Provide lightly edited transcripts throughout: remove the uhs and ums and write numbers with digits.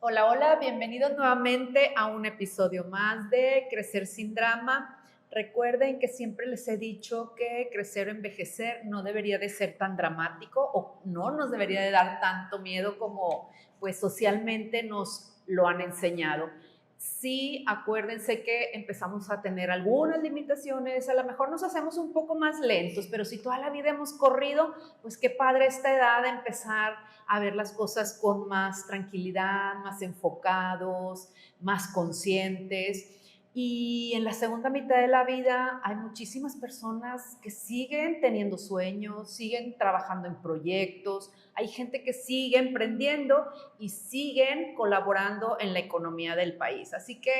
Hola, hola, bienvenidos nuevamente a un episodio más de Crecer sin Drama. Recuerden que siempre les he dicho que crecer o envejecer no debería de ser tan dramático o no nos debería de dar tanto miedo como pues socialmente nos lo han enseñado. Sí, acuérdense que empezamos a tener algunas limitaciones, a lo mejor nos hacemos un poco más lentos, pero si toda la vida hemos corrido, pues qué padre esta edad de empezar a ver las cosas con más tranquilidad, más enfocados, más conscientes. Y en la segunda mitad de la vida hay muchísimas personas que siguen teniendo sueños, siguen trabajando en proyectos, hay gente que sigue emprendiendo y siguen colaborando en la economía del país. Así que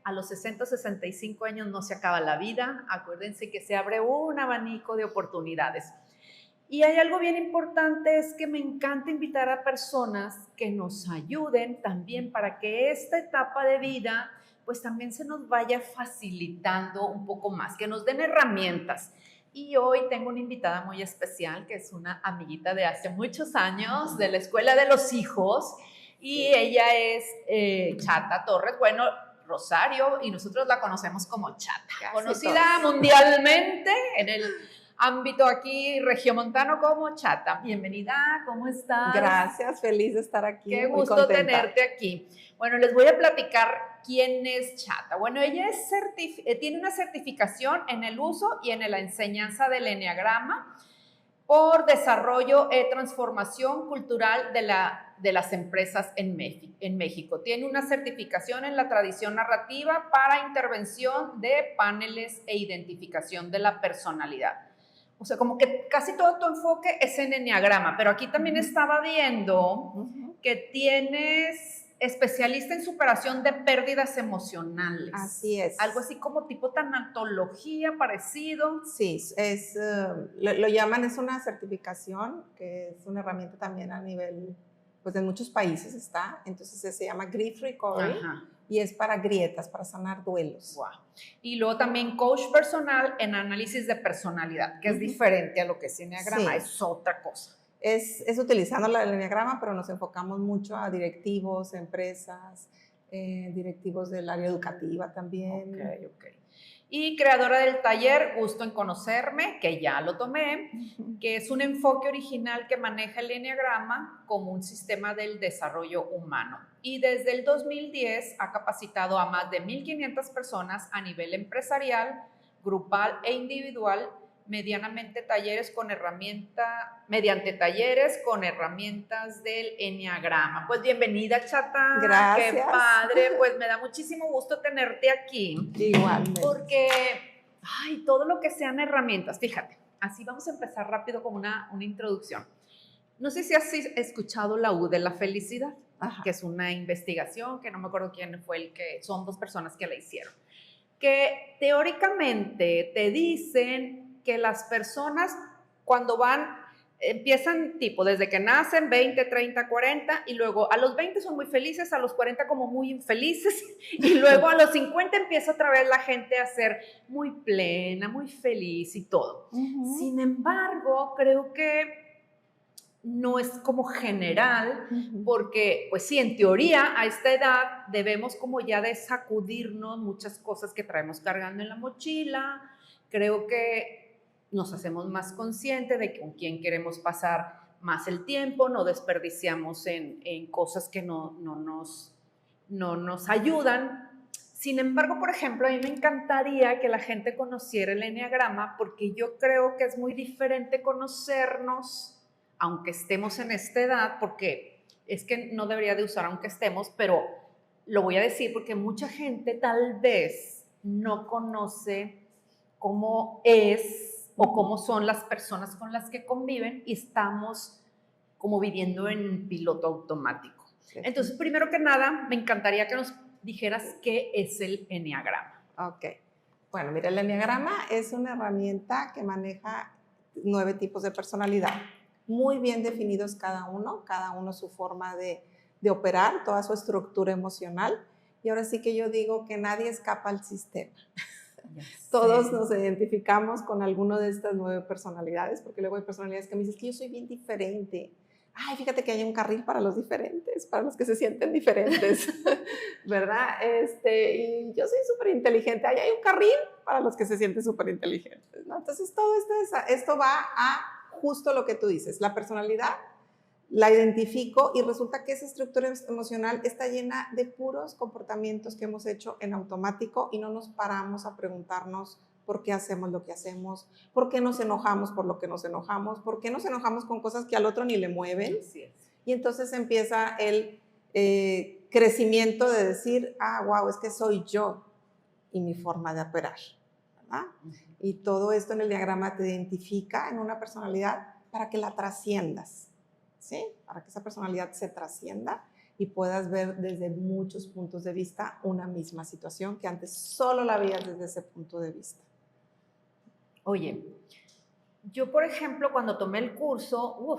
a los 60, 65 años no se acaba la vida, acuérdense que se abre un abanico de oportunidades. Y hay algo bien importante, es que me encanta invitar a personas que nos ayuden también para que esta etapa de vida pues también se nos vaya facilitando un poco más, que nos den herramientas. Y hoy tengo una invitada muy especial, que es una amiguita de hace muchos años, de la Escuela de los Hijos, y ella es Chata Torres, bueno, Rosario, y nosotros la conocemos como Chata, conocida mundialmente en el ámbito aquí regiomontano como Chata. Bienvenida, ¿cómo estás? Gracias, feliz de estar aquí, Qué muy gusto contenta. tenerte aquí. Bueno, les voy a platicar quién es Chata. Bueno, ella es tiene una certificación en el uso y en la enseñanza del Enneagrama por desarrollo y transformación cultural de las empresas en México. Tiene una certificación en la tradición narrativa para intervención de paneles e identificación de la personalidad. O sea, como que casi todo tu enfoque es en enneagrama, pero aquí también estaba viendo que tienes especialista en superación de pérdidas emocionales. Así es. Algo así como tipo tanatología parecido. Sí, lo llaman, es una certificación, que es una herramienta también a nivel, pues en muchos países está, entonces se llama Grief Recovery. Ajá. Y es para grietas, para sanar duelos. Wow. Y luego también coach personal en análisis de personalidad, que es diferente a lo que es enneagrama, sí. Es otra cosa. Es utilizando el enneagrama, pero nos enfocamos mucho a directivos, empresas, directivos del área educativa también. Ok. Y creadora del taller Gusto en Conocerme, que ya lo tomé, que es un enfoque original que maneja el enneagrama como un sistema del desarrollo humano. Y desde el 2010 ha capacitado a más de 1,500 personas a nivel empresarial, grupal e individual mediante talleres con herramientas del enneagrama. Pues bienvenida, Chata. Gracias. Qué padre, pues me da muchísimo gusto tenerte aquí. Igualmente. Porque, todo lo que sean herramientas, fíjate, así vamos a empezar rápido con una introducción. No sé si has escuchado la U de la felicidad, que es una investigación, que no me acuerdo quién fue son 2 personas que la hicieron, que teóricamente te dicen que las personas cuando empiezan tipo desde que nacen, 20, 30, 40, y luego a los 20 son muy felices, a los 40 como muy infelices, y luego a los 50 empieza otra vez la gente a ser muy plena, muy feliz y todo. Sin embargo, creo que no es como general, porque pues sí, en teoría a esta edad debemos como ya de sacudirnos muchas cosas que traemos cargando en la mochila. Creo que nos hacemos más conscientes de con quién queremos pasar más el tiempo, no desperdiciamos en cosas que no nos ayudan. Sin embargo, por ejemplo, a mí me encantaría que la gente conociera el enneagrama, porque yo creo que es muy diferente conocernos aunque estemos en esta edad, porque es que no debería de usar aunque estemos, pero lo voy a decir porque mucha gente tal vez no conoce cómo es o cómo son las personas con las que conviven y estamos como viviendo en piloto automático. Entonces, primero que nada, me encantaría que nos dijeras qué es el enneagrama. Ok. Bueno, mira, el enneagrama es una herramienta que maneja 9 tipos de personalidad, muy bien definidos cada uno su forma de operar, toda su estructura emocional. Y ahora sí que yo digo que nadie escapa al sistema. Todos nos identificamos con alguno de estas 9 personalidades, porque luego hay personalidades que me dicen que yo soy bien diferente. ay, fíjate que hay un carril para los diferentes, para los que se sienten diferentes, ¿verdad? Y yo soy súper inteligente, ahí hay un carril para los que se sienten súper inteligentes, ¿no? Entonces, todo esto va a justo lo que tú dices, la personalidad. La identifico y resulta que esa estructura emocional está llena de puros comportamientos que hemos hecho en automático y no nos paramos a preguntarnos por qué hacemos lo que hacemos, por qué nos enojamos por lo que nos enojamos, por qué nos enojamos con cosas que al otro ni le mueven. Así es. Y entonces empieza el crecimiento de decir, wow, es que soy yo y mi forma de operar, ¿verdad? Y todo esto en el diagrama te identifica en una personalidad para que la trasciendas. ¿Sí? Para que esa personalidad se trascienda y puedas ver desde muchos puntos de vista una misma situación que antes solo la veías desde ese punto de vista. Oye, yo, por ejemplo, cuando tomé el curso,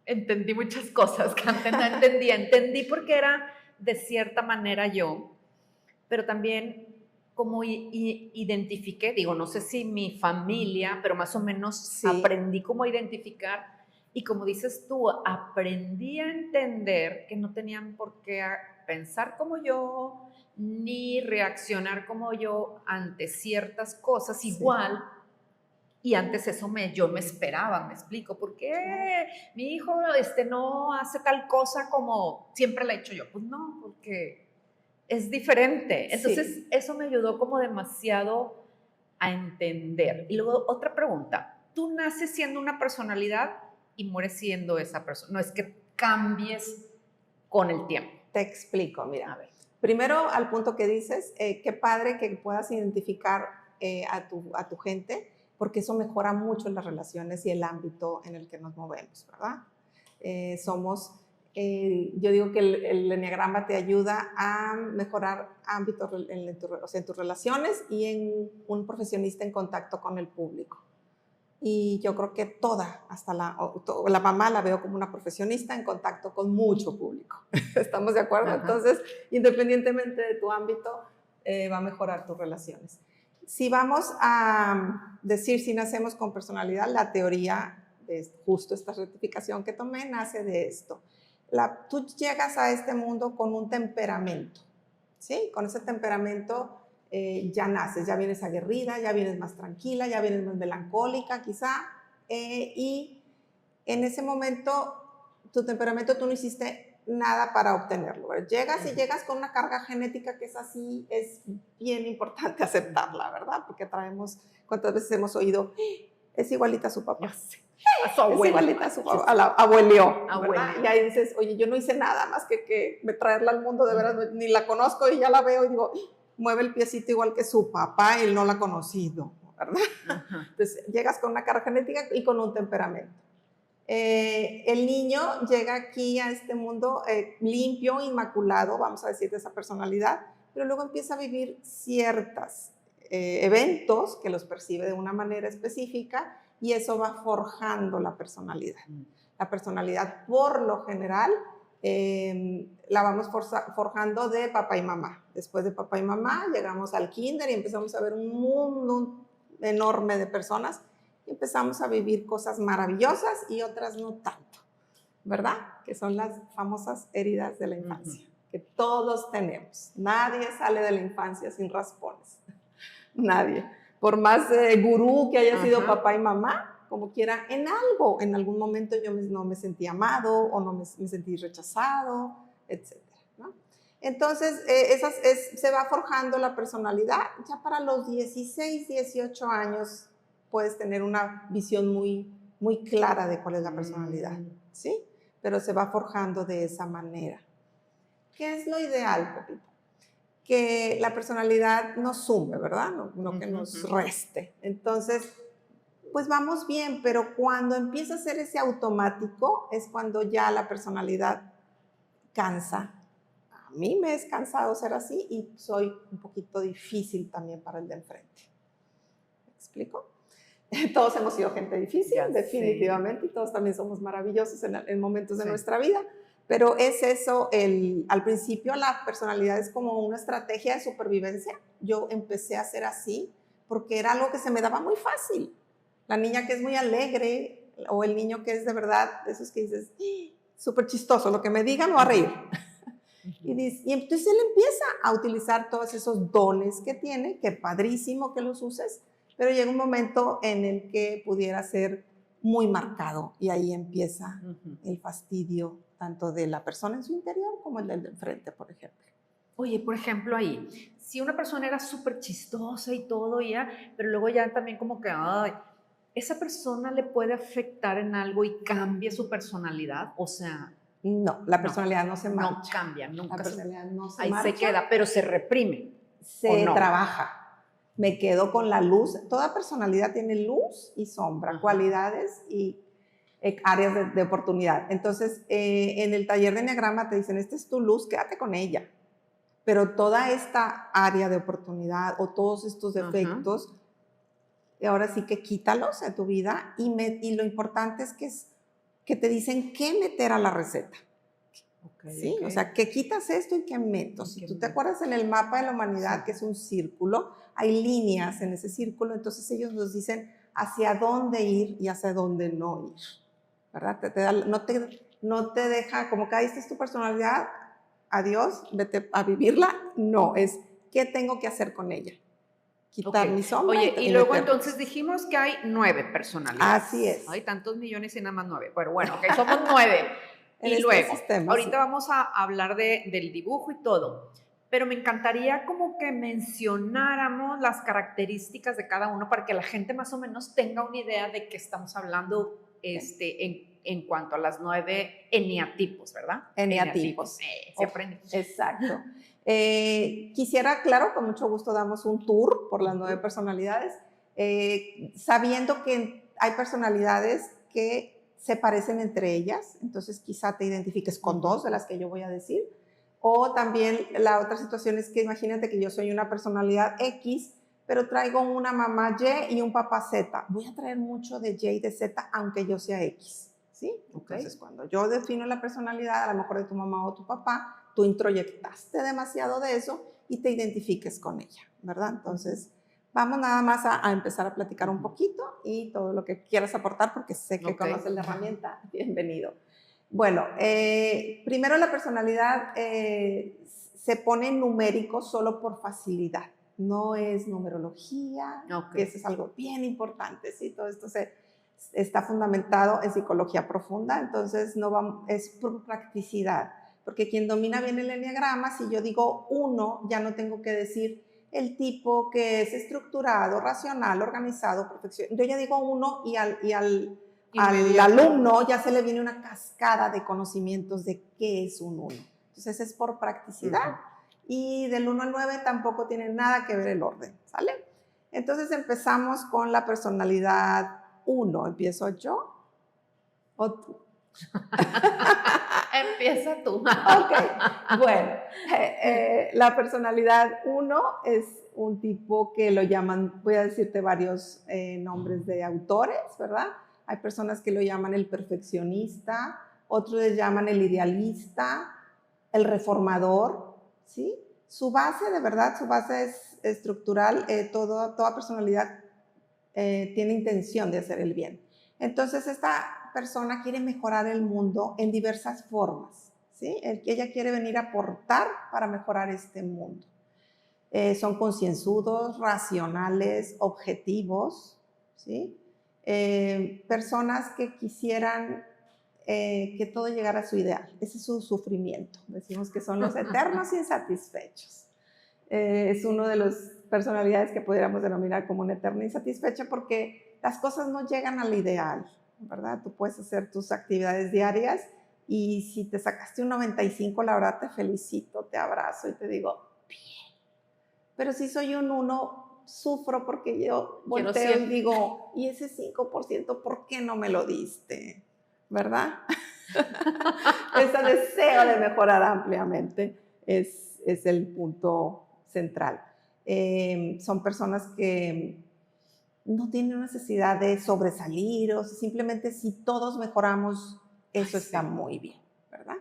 entendí muchas cosas que antes no entendía. Entendí porque era de cierta manera yo, pero también como identifiqué, digo, no sé si mi familia, pero más o menos Sí. Aprendí cómo identificar. Y como dices tú, aprendí a entender que no tenían por qué pensar como yo, ni reaccionar como yo ante ciertas cosas igual. Y antes eso yo me esperaba, me explico, ¿por qué mi hijo no hace tal cosa como siempre le he hecho yo? Pues no, porque es diferente. Entonces eso me ayudó como demasiado a entender. Y luego otra pregunta, ¿tú naces siendo una personalidad y mueres siendo esa persona? No es que cambies con el tiempo. Te explico, mira. A ver. Primero, al punto que dices, qué padre que puedas identificar a tu gente, porque eso mejora mucho las relaciones y el ámbito en el que nos movemos, ¿verdad? Yo digo que el enneagrama te ayuda a mejorar ámbitos en tus relaciones y en un profesionista en contacto con el público. Y yo creo que hasta la mamá la veo como una profesionista en contacto con mucho público. ¿Estamos de acuerdo? Ajá. Entonces, independientemente de tu ámbito, va a mejorar tus relaciones. Si vamos a decir si nacemos con personalidad, la teoría de justo esta certificación que tomé nace de esto. Tú llegas a este mundo con un temperamento, ¿sí? Con ese temperamento ya naces, ya vienes aguerrida, ya vienes más tranquila, ya vienes más melancólica quizá, y en ese momento tu temperamento tú no hiciste nada para obtenerlo. Llegas con una carga genética que es así, es bien importante aceptarla, ¿verdad? Porque ¿cuántas veces hemos oído? Es igualita a su papá. A su abuelo. Es igualita a su papá, a la abuelió, ¿verdad? Y ahí dices, oye, yo no hice nada más que traerla al mundo, de verdad, ni la conozco y ya la veo y digo, mueve el piecito igual que su papá y él no la ha conocido, ¿verdad? Ajá. Entonces, llegas con una carga genética y con un temperamento. El niño llega aquí a este mundo limpio, inmaculado, vamos a decir, de esa personalidad, pero luego empieza a vivir ciertos eventos que los percibe de una manera específica y eso va forjando la personalidad. La personalidad, por lo general, la vamos forjando de papá y mamá. Después de papá y mamá llegamos al kinder y empezamos a ver un mundo enorme de personas y empezamos a vivir cosas maravillosas y otras no tanto, ¿verdad? Que son las famosas heridas de la infancia, que todos tenemos. Nadie sale de la infancia sin raspones. Nadie. Por más gurú que haya sido papá y mamá, como quiera, en algún momento yo no me sentí amado o no me sentí rechazado, etc. ¿no? Entonces, se va forjando la personalidad. Ya para los 16, 18 años puedes tener una visión muy, muy clara de cuál es la personalidad, ¿sí? Pero se va forjando de esa manera. ¿Qué es lo ideal, Pepito? Que la personalidad nos sume, ¿verdad? No que nos reste. Entonces, pues vamos bien, pero cuando empieza a ser ese automático es cuando ya la personalidad cansa. A mí me es cansado ser así y soy un poquito difícil también para el de enfrente. ¿Me explico? Todos hemos sido gente difícil, definitivamente, y todos también somos maravillosos en momentos de nuestra vida, pero es eso, al principio la personalidad es como una estrategia de supervivencia. Yo empecé a ser así porque era algo que se me daba muy fácil. La niña que es muy alegre, o el niño que es de verdad, de esos que dices, súper chistoso, lo que me diga me va a reír. Y entonces él empieza a utilizar todos esos dones que tiene, que padrísimo que los uses, pero llega un momento en el que pudiera ser muy marcado y ahí empieza el fastidio tanto de la persona en su interior como el del de enfrente, por ejemplo. Oye, por ejemplo, ahí, si una persona era súper chistosa y todo, ya, pero luego ya también como que, ay, ¿esa persona le puede afectar en algo y cambie su personalidad? O sea, No, la personalidad no se no marcha. cambia, La nunca personalidad no se ahí marcha. se queda, pero se reprime. Se no? trabaja. Me quedo con la luz. Toda personalidad tiene luz y sombra, cualidades y áreas de oportunidad. Entonces, en el taller de Enneagrama te dicen, esta es tu luz, quédate con ella. Pero toda esta área de oportunidad o todos estos defectos, ahora sí que quítalos de tu vida y lo importante es que te dicen qué meter a la receta. ¿Sí? O sea, que quitas esto y que meto. Si tú te acuerdas en el mapa de la humanidad, que es un círculo, hay líneas en ese círculo, entonces ellos nos dicen hacia dónde ir y hacia dónde no ir, ¿verdad? No te deja, como que ahí esta es tu personalidad, adiós, vete a vivirla. No, es qué tengo que hacer con ella. Quitar mi sombra. Oye, y luego entonces dijimos que hay 9 personalidades. Así es. Hay tantos millones y nada más 9. Pero bueno, ok, somos 9. Y luego, ahorita vamos a hablar del dibujo y todo, pero me encantaría como que mencionáramos las características de cada uno para que la gente más o menos tenga una idea de qué estamos hablando en cuanto a las 9 eneatipos, ¿verdad? Eneatipos. Se aprende. Exacto. Quisiera, claro, con mucho gusto damos un tour por las 9 personalidades, sabiendo que hay personalidades que se parecen entre ellas, entonces quizá te identifiques con 2 de las que yo voy a decir, o también la otra situación es que imagínate que yo soy una personalidad X, pero traigo una mamá Y y un papá Z. Voy a traer mucho de Y y de Z, aunque yo sea X, ¿sí? Entonces, cuando yo defino la personalidad, a lo mejor de tu mamá o tu papá, tú introyectaste demasiado de eso y te identifiques con ella, ¿verdad? Entonces, vamos nada más a empezar a platicar un poquito y todo lo que quieras aportar, porque sé que conoces la herramienta, bienvenido. Bueno, primero la personalidad se pone en numérico solo por facilidad, no es numerología, que eso es algo bien importante, ¿sí? Todo esto está fundamentado en psicología profunda, entonces es por practicidad, porque quien domina bien el enneagrama, si yo digo 1, ya no tengo que decir el tipo que es estructurado, racional, organizado, perfeccionista. Yo ya digo 1 y al alumno ya se le viene una cascada de conocimientos de qué es un 1. Entonces es por practicidad y del 1 al 9 tampoco tiene nada que ver el orden, ¿sale? Entonces empezamos con la personalidad 1. ¿Empiezo yo o tú? Empieza tú. Ok, bueno, la personalidad 1 es un tipo que lo llaman, voy a decirte varios nombres de autores, ¿verdad? Hay personas que lo llaman el perfeccionista, otros le llaman el idealista, el reformador, ¿sí? Su base, de verdad, su base es estructural, toda personalidad tiene intención de hacer el bien. Entonces, esta persona quiere mejorar el mundo en diversas formas, ¿sí? Ella quiere venir a aportar para mejorar este mundo. Son concienzudos, racionales, objetivos, ¿sí? Personas que quisieran que todo llegara a su ideal. Ese es su sufrimiento. Decimos que son los eternos insatisfechos. Es uno de las personalidades que pudiéramos denominar como un eterno insatisfecho porque las cosas no llegan al ideal, ¿verdad? Tú puedes hacer tus actividades diarias y si te sacaste un 95, la verdad te felicito, te abrazo y te digo, bien. Pero si soy un 1, sufro porque yo volteo y digo, ¿y ese 5% por qué no me lo diste? ¿Verdad? Ese deseo de mejorar ampliamente es el punto central. Son personas que no tienen necesidad de sobresalir, o simplemente si todos mejoramos, eso está muy bien, ¿verdad?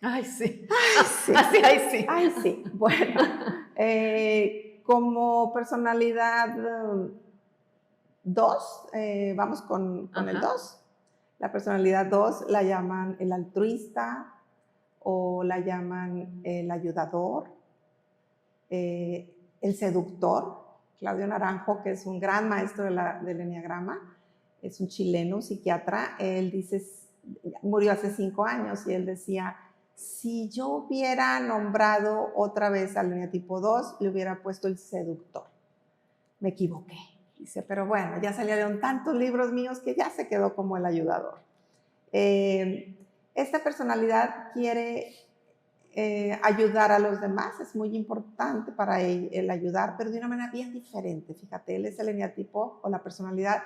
Ay, sí. Ay, sí. Ay, sí. Ay, sí. Bueno, como personalidad 2, vamos con el 2. La personalidad 2 la llaman el altruista o la llaman el ayudador, el seductor. Claudio Naranjo, que es un gran maestro del enneagrama, es un chileno, un psiquiatra. Él dice, murió hace 5 años y él decía, si yo hubiera nombrado otra vez al eneatipo 2, le hubiera puesto el seductor. Me equivoqué. Dice, pero bueno, ya salieron tantos libros míos que ya se quedó como el ayudador. Esta personalidad quiere ayudar a los demás, es muy importante para él el ayudar, pero de una manera bien diferente. Fíjate, él es el eneatipo o la personalidad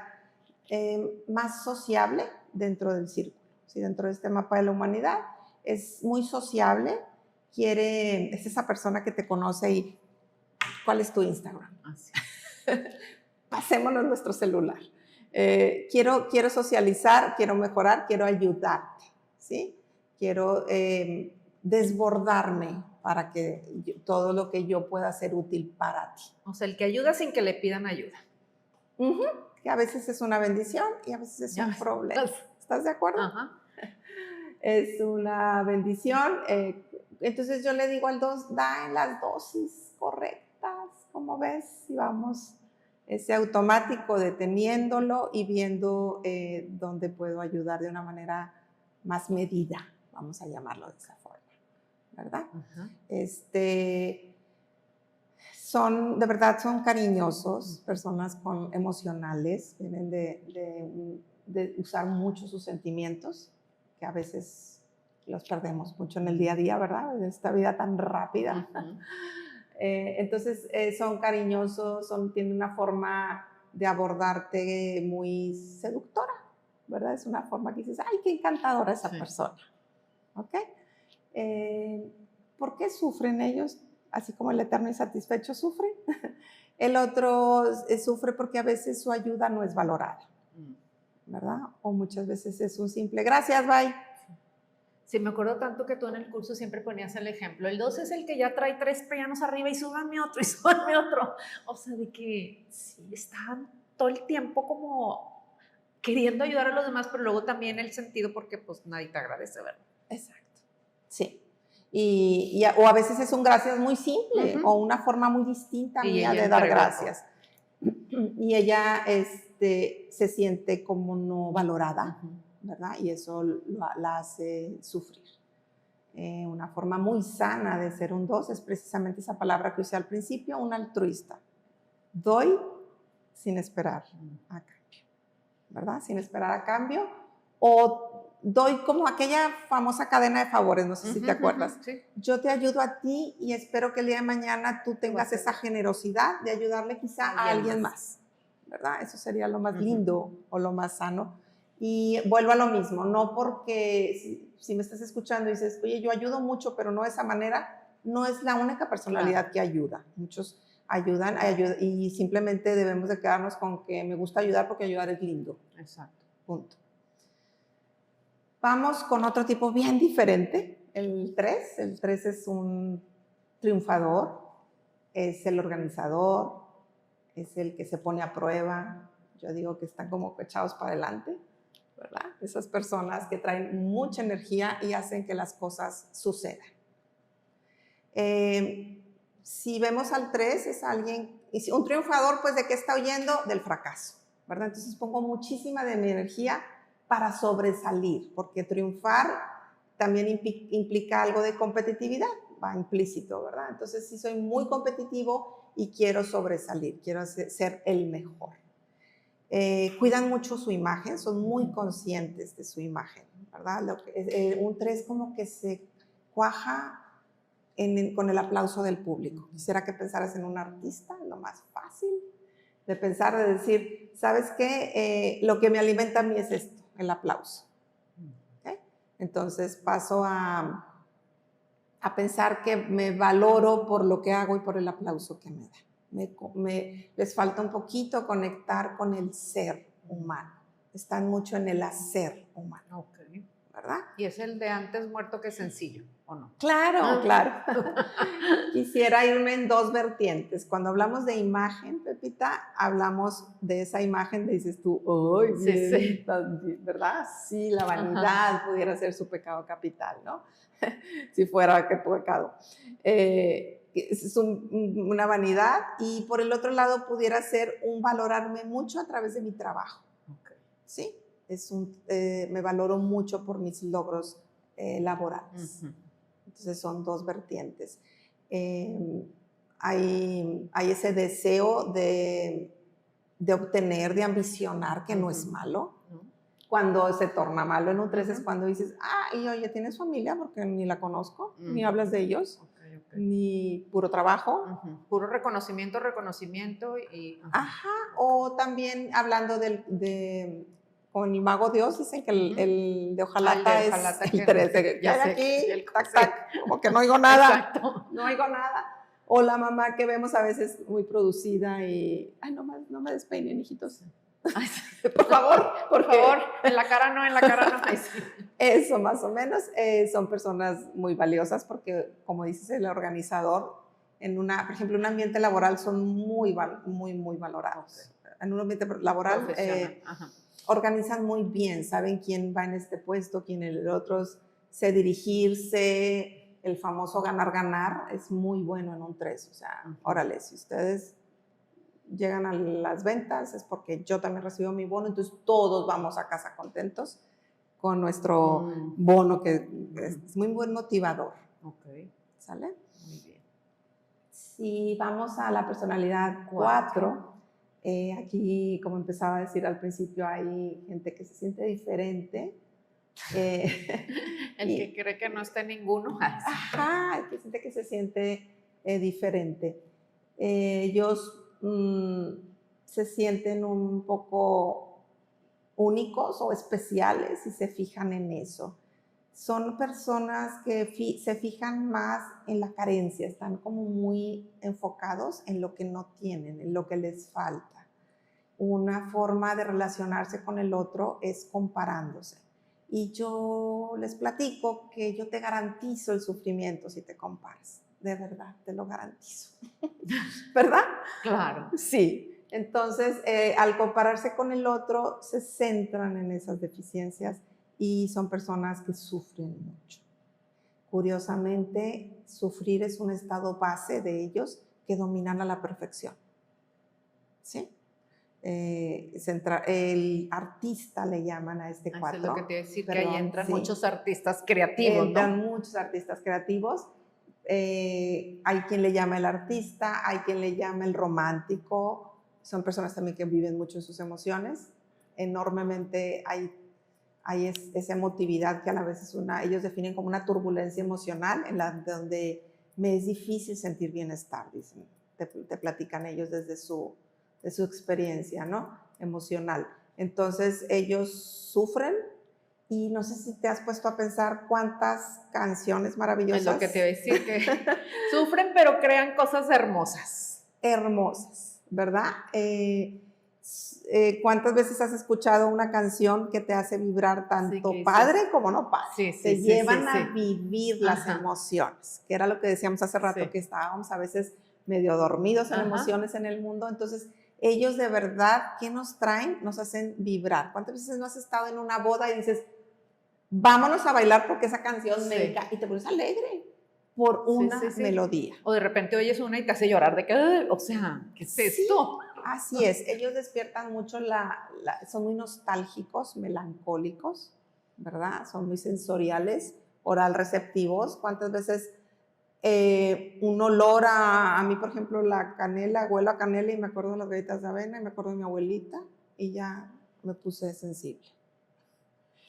más sociable dentro del círculo, ¿sí? Dentro de este mapa de la humanidad. Es muy sociable, es esa persona que te conoce y ¿cuál es tu Instagram? Así. Pasémonos nuestro celular. Quiero socializar, quiero mejorar, quiero ayudarte, ¿sí? Quiero desbordarme para que todo lo que yo pueda ser útil para ti. O sea, el que ayuda sin que le pidan ayuda. Que a veces es una bendición y a veces es un problema. ¿Estás de acuerdo? Ajá. Es una bendición. Entonces yo le digo al 2, da en las dosis correctas, como ves, y vamos ese automático deteniéndolo y viendo dónde puedo ayudar de una manera más medida, vamos a llamarlo de esa forma, ¿verdad? De verdad son cariñosos, personas emocionales, vienen de usar mucho sus sentimientos, que a veces los perdemos mucho en el día a día, ¿verdad? En esta vida tan rápida. Entonces son cariñosos, tienen una forma de abordarte muy seductora, ¿verdad? Es una forma que dices, ¡ay, qué encantadora esa persona! ¿Ok? ¿Por qué sufren ellos? Así como el eterno insatisfecho sufre. El otro sufre porque a veces su ayuda no es valorada, ¿verdad? O muchas veces es un simple gracias, bye. Sí, me acuerdo tanto que tú en el curso siempre ponías el ejemplo. El 2 es el que ya trae 3 pianos arriba y súbanme otro y súbanme otro. O sea, de que sí, están todo el tiempo como queriendo ayudar a los demás, pero luego también el sentido porque pues nadie te agradece, ¿verdad? Exacto. Sí. O a veces es un gracias muy simple o una forma muy distinta mía de dar gracias. Y ella se siente como no valorada, ¿verdad? Y eso la hace sufrir. Una forma muy sana de ser un 2 es precisamente esa palabra que usé al principio, un altruista. Doy sin esperar a cambio, ¿verdad? Sin esperar a cambio. O doy como aquella famosa cadena de favores, no sé si te acuerdas. Sí. Yo te ayudo a ti y espero que el día de mañana tú tengas esa generosidad de ayudarle quizá a alguien más, ¿verdad? Eso sería lo más lindo o lo más sano. Y vuelvo a lo mismo, no porque si me estás escuchando y dices, oye, yo ayudo mucho, pero no de esa manera, no es la única personalidad que ayuda. Muchos ayudan y simplemente debemos de quedarnos con que me gusta ayudar porque ayudar es lindo. Exacto. Punto. Vamos con otro tipo bien diferente, el 3. El 3 es un triunfador, es el organizador, es el que se pone a prueba. Yo digo que están como echados para adelante, ¿verdad? Esas personas que traen mucha energía y hacen que las cosas sucedan. Si vemos al 3, es alguien, un triunfador, pues ¿de qué está huyendo? Del fracaso, ¿verdad? Entonces pongo muchísima de mi energía para sobresalir, porque triunfar también implica algo de competitividad, va implícito, ¿verdad? Entonces sí soy muy competitivo y quiero sobresalir, quiero ser el mejor. Cuidan mucho su imagen, son muy conscientes de su imagen, ¿verdad? Un 3 como que se cuaja con el aplauso del público. Quisiera que pensaras en un artista, lo más fácil de pensar, de decir, ¿sabes qué? Lo que me alimenta a mí es esto, el aplauso. ¿Okay? Entonces paso a pensar que me valoro por lo que hago y por el aplauso que me da. Les falta un poquito conectar con el ser humano. Están mucho en el hacer humano. Okay. ¿verdad? Y es el de antes muerto que sencillo, ¿o no? Claro, claro. Quisiera irme en dos vertientes. Cuando hablamos de imagen, Pepita, hablamos de esa imagen, dices tú, ¡ay, Sí, bien! sí. ¿Verdad? Sí, la vanidad pudiera ser su pecado capital, ¿no? Si fuera que pecado. Es una vanidad, y por el otro lado pudiera ser un valorarme mucho a través de mi trabajo. Okay. ¿Sí? Me valoro mucho por mis logros laborales. Entonces son dos vertientes. Hay ese deseo de obtener, de ambicionar, que no es malo. Cuando se torna malo en un 3 es cuando dices, y oye, ¿tienes familia? Porque ni la conozco, ni hablas de ellos, ni puro trabajo. Puro reconocimiento y... Ajá, o también hablando con el mago Dios, dicen que el de hojalata es el 13. Ya sé, aquí, tac, tac, como que no oigo nada. Exacto. No oigo nada. O la mamá que vemos a veces muy producida y, no me despeinen, hijitos. Ay, por favor, en la cara no. Ay, sí. Eso, más o menos, son personas muy valiosas porque, como dices, el organizador, por ejemplo, un ambiente laboral son muy valorados. En un ambiente laboral organizan muy bien, saben quién va en este puesto, quién en el otro, sé dirigirse, el famoso ganar, es muy bueno en un 3. O sea, órale, si ustedes llegan a las ventas es porque yo también recibo mi bono, entonces todos vamos a casa contentos con nuestro bono, que es muy buen motivador. ¿Sale? Muy bien. Si vamos a la personalidad 4, aquí, como empezaba a decir al principio, hay gente que se siente diferente. El que cree que no está ninguno. Ajá, el que siente que se siente diferente. Ellos se sienten un poco únicos o especiales y se fijan en eso. Son personas que se fijan más en la carencia, están como muy enfocados en lo que no tienen, en lo que les falta. Una forma de relacionarse con el otro es comparándose. Y yo les platico que yo te garantizo el sufrimiento si te comparas. De verdad, te lo garantizo. ¿Verdad? Claro. Sí. Entonces, al compararse con el otro, se centran en esas deficiencias y son personas que sufren mucho. Curiosamente, sufrir es un estado base de ellos que dominan a la perfección. ¿Sí? El artista le llaman a este 4. Es lo que te iba a decir, que ahí entran muchos artistas creativos, Entran muchos artistas creativos. Hay quien le llama el artista, hay quien le llama el romántico. Son personas también que viven mucho sus emociones. Enormemente hay esa emotividad que a la vez ellos definen como una turbulencia emocional donde me es difícil sentir bienestar, dicen. Te platican ellos desde su experiencia, ¿no? Emocional. Entonces ellos sufren, y no sé si te has puesto a pensar cuántas canciones maravillosas. Es lo que te iba a decir, que sufren pero crean cosas hermosas. Hermosas, ¿verdad? ¿Cuántas veces has escuchado una canción que te hace vibrar tanto padre como no padre? Te llevan a vivir las emociones, que era lo que decíamos hace rato, que estábamos a veces medio dormidos en emociones en el mundo. Entonces, ellos de verdad, ¿qué nos traen? Nos hacen vibrar. ¿Cuántas veces no has estado en una boda y dices, vámonos a bailar porque esa canción me encanta, y te pones alegre por una melodía? O de repente oyes una y te hace llorar de que, o sea, ¿qué es esto? Así es, ellos despiertan mucho, son muy nostálgicos, melancólicos, ¿verdad? Son muy sensoriales, oral receptivos. ¿Cuántas veces un olor a mí, por ejemplo, la canela, huelo a canela y me acuerdo de las galletas de avena y me acuerdo de mi abuelita y ya me puse sensible?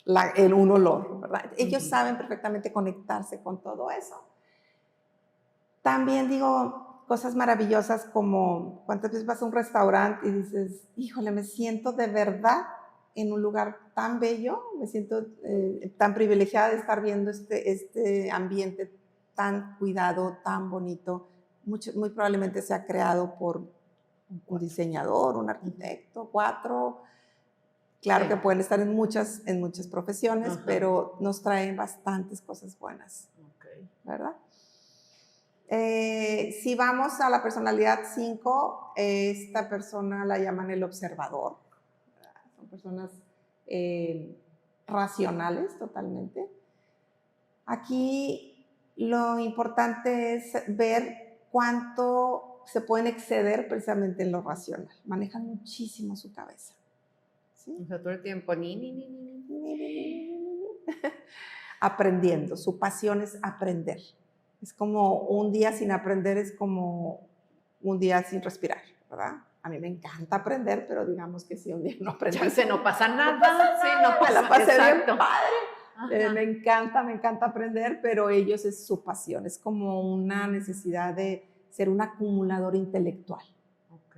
Un olor, ¿verdad? Ellos saben perfectamente conectarse con todo eso. También digo cosas maravillosas como cuántas veces vas a un restaurante y dices, híjole, me siento de verdad en un lugar tan bello, me siento tan privilegiada de estar viendo este ambiente tan cuidado, tan bonito. Muy probablemente sea creado por un diseñador, un arquitecto. 4 Claro Sí. que pueden estar en muchas profesiones, Ajá. pero nos traen bastantes cosas buenas, Ok. ¿verdad? Si vamos a la personalidad 5, esta persona la llaman el observador. Son personas racionales totalmente. Aquí lo importante es ver cuánto se pueden exceder precisamente en lo racional. Manejan muchísimo su cabeza. ¿Sí? O sea, todo el tiempo, ni. Aprendiendo. Su pasión es aprender. Es como un día sin aprender, es como un día sin respirar, ¿verdad? A mí me encanta aprender, pero digamos que si un día no aprendí, Ya se no pasa nada. Sí, no me pasa la pasé exacto. bien padre. Ajá. Me encanta aprender, pero ellos es su pasión, es como una necesidad de ser un acumulador intelectual. Ok.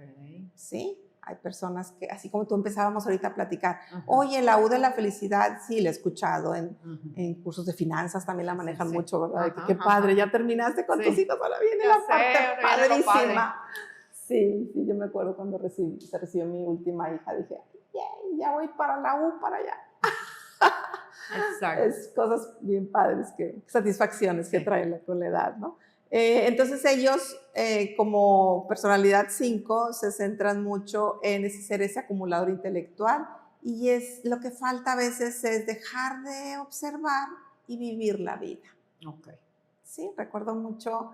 ¿Sí? Hay personas que, así como tú empezábamos ahorita a platicar, Ajá. oye, la U de la felicidad, sí, la he escuchado en Ujú. cursos de finanzas, también la manejan Sí. mucho, ¿verdad? Ajá, Qué padre, ajá. ya terminaste con Sí. tus hijos, ahora viene Ya la sé, parte ahora viene lo padre. padrísima. Sí, yo me acuerdo cuando se recibió mi última hija, dije, "Yay, ya voy para la U, para allá". Exacto. Es cosas bien padres, satisfacciones que Sí. traen con la edad, ¿no? Entonces ellos, como personalidad 5, se centran mucho en ser ese acumulador intelectual, y lo que falta a veces es dejar de observar y vivir la vida. Ok. Sí, recuerdo mucho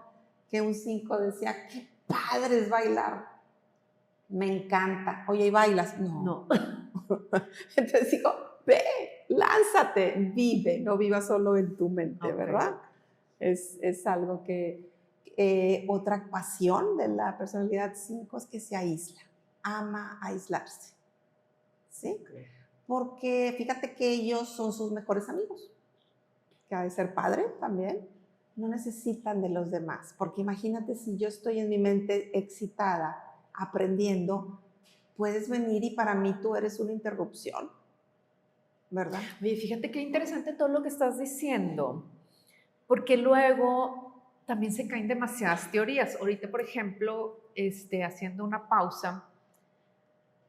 que un 5 decía, qué padre es bailar, me encanta. Oye, ¿y bailas? No. Entonces digo, ve, lánzate, vive, no vivas solo en tu mente, Ok. ¿verdad? Es algo que, otra pasión de la personalidad 5 es que se aísla, ama aislarse, ¿sí? Ok. Porque fíjate que ellos son sus mejores amigos, que ha de ser padre también, no necesitan de los demás, porque imagínate si yo estoy en mi mente excitada, aprendiendo, puedes venir y para mí tú eres una interrupción, ¿verdad? Oye, fíjate qué interesante todo lo que estás diciendo, porque luego también se caen demasiadas teorías. Ahorita, por ejemplo, haciendo una pausa,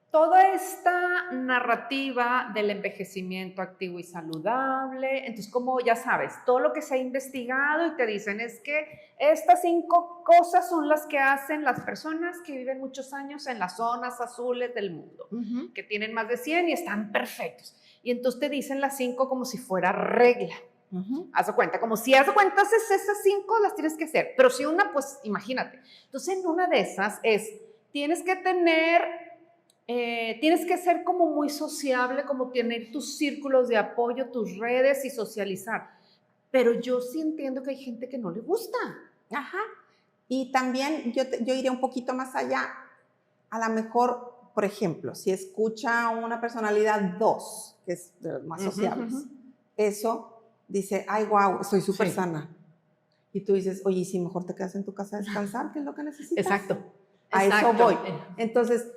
toda esta narrativa del envejecimiento activo y saludable, entonces como ya sabes, todo lo que se ha investigado y te dicen es que estas 5 cosas son las que hacen las personas que viven muchos años en las zonas azules del mundo, que tienen más de 100 y están perfectos. Y entonces te dicen las 5 como si fuera regla. Haz de cuenta, como si haz de cuenta, esas 5 las tienes que hacer, pero si una, pues imagínate. Entonces en una de esas tienes que tienes que ser como muy sociable, como tener tus círculos de apoyo, tus redes y socializar. Pero yo sí entiendo que hay gente que no le gusta. Ajá. Y también yo iría un poquito más allá. A lo mejor, por ejemplo, si escucha una personalidad 2, que es de los más sociables, eso dice, ay, wow, estoy súper sana. Y tú dices, oye, si mejor te quedas en tu casa a descansar, ¿qué es lo que necesitas? Exacto. A eso voy. Entonces,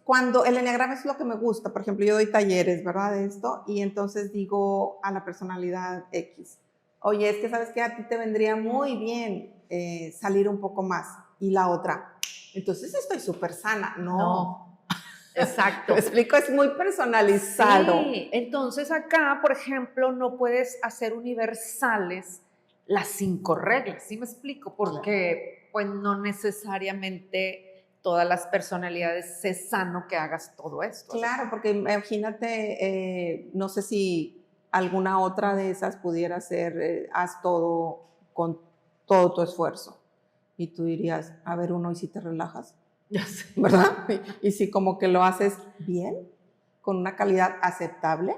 cuando el enneagrama es lo que me gusta. Por ejemplo, yo doy talleres, ¿verdad? De esto, y entonces digo a la personalidad X, oye, es que sabes que a ti te vendría muy bien salir un poco más. Y la otra, entonces estoy súper sana. No. Exacto. Me explico, es muy personalizado. Sí, entonces acá, por ejemplo, no puedes hacer universales las 5 reglas, ¿sí me explico? Porque pues no necesariamente todas las personalidades es sano que hagas todo esto. Claro, porque imagínate, no sé si alguna otra de esas pudiera ser, haz todo con todo tu esfuerzo. Y tú dirías, a ver, uno, ¿y si te relajas? Ya sé. ¿Verdad? Y si como que lo haces bien, con una calidad aceptable,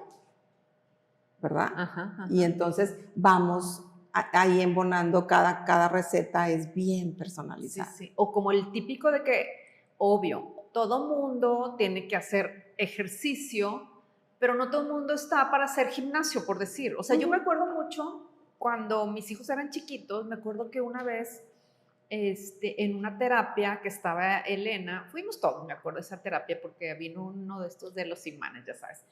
¿verdad? Ajá. Y entonces vamos ahí embonando, cada receta es bien personalizada. Sí. O como el típico de que, obvio, todo mundo tiene que hacer ejercicio, pero no todo el mundo está para hacer gimnasio, por decir. O sea, yo me acuerdo mucho cuando mis hijos eran chiquitos, me acuerdo que una vez en una terapia que estaba Elena, fuimos todos, me acuerdo de esa terapia, porque vino uno de estos de los imanes, ya sabes.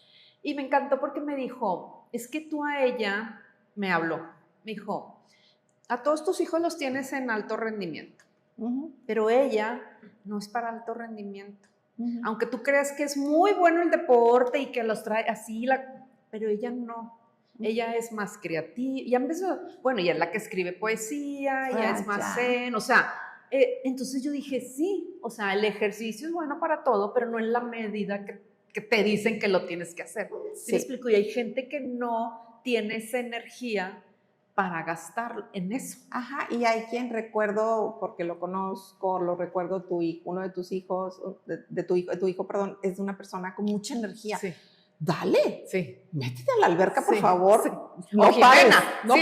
Y me encantó porque me dijo, es que tú a ella, me habló, me dijo, a todos tus hijos los tienes en alto rendimiento, pero ella no es para alto rendimiento. Aunque tú creas que es muy bueno el deporte y que los trae así, pero ella no. Ella es más creativa, ya empezó, bueno, ella es la que escribe poesía, ella es más zen, o sea, entonces yo dije, sí, o sea, el ejercicio es bueno para todo, pero no en la medida que te dicen que lo tienes que hacer. ¿Sí me explico? Y hay gente que no tiene esa energía para gastar en eso. Ajá, y hay quien recuerdo, porque lo conozco, lo recuerdo, uno de tus hijos, de tu hijo, perdón, es una persona con mucha energía. Sí. Dale, sí. Métete a la alberca, por favor. Sí. No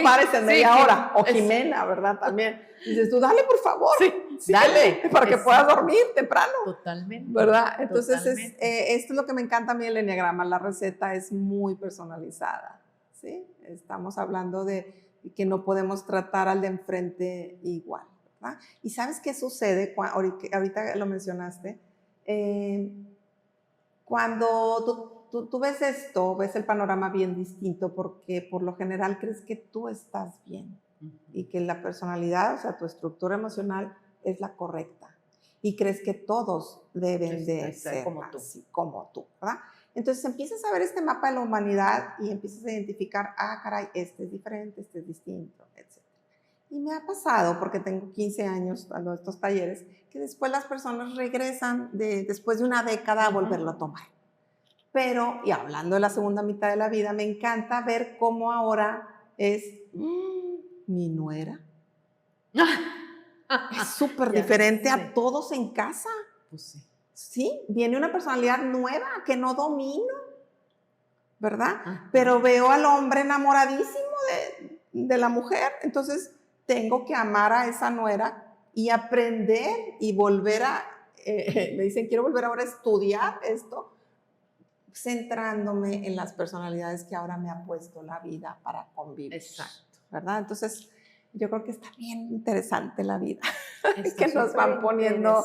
pares en media hora. O Jimena, ¿verdad? También. Dices tú, dale, por favor. Sí, dale. Para que puedas dormir temprano. Totalmente. ¿Verdad? Entonces, esto es lo que me encanta a mí del enneagrama. La receta es muy personalizada. ¿Sí? Estamos hablando de que no podemos tratar al de enfrente igual. ¿Verdad? ¿Y sabes qué sucede? Ahorita lo mencionaste. Cuando tú ves esto, ves el panorama bien distinto porque por lo general crees que tú estás bien y que la personalidad, o sea, tu estructura emocional es la correcta y crees que todos deben de ser así como tú, ¿verdad? Entonces empiezas a ver este mapa de la humanidad y empiezas a identificar, caray, este es diferente, este es distinto, etc. Y me ha pasado, porque tengo 15 años dando estos talleres, que después las personas regresan después de una década a volverlo a tomar. Pero, y hablando de la segunda mitad de la vida, me encanta ver cómo ahora es mi nuera. Es súper diferente a todos en casa. Pues sí. Sí, viene una personalidad nueva que no domino, ¿verdad? Pero veo al hombre enamoradísimo de la mujer, entonces tengo que amar a esa nuera y aprender y volver me dicen, quiero volver ahora a estudiar esto, centrándome en las personalidades que ahora me ha puesto la vida para convivir. Exacto. ¿Verdad? Entonces, yo creo que está bien interesante la vida. Que nos van poniendo,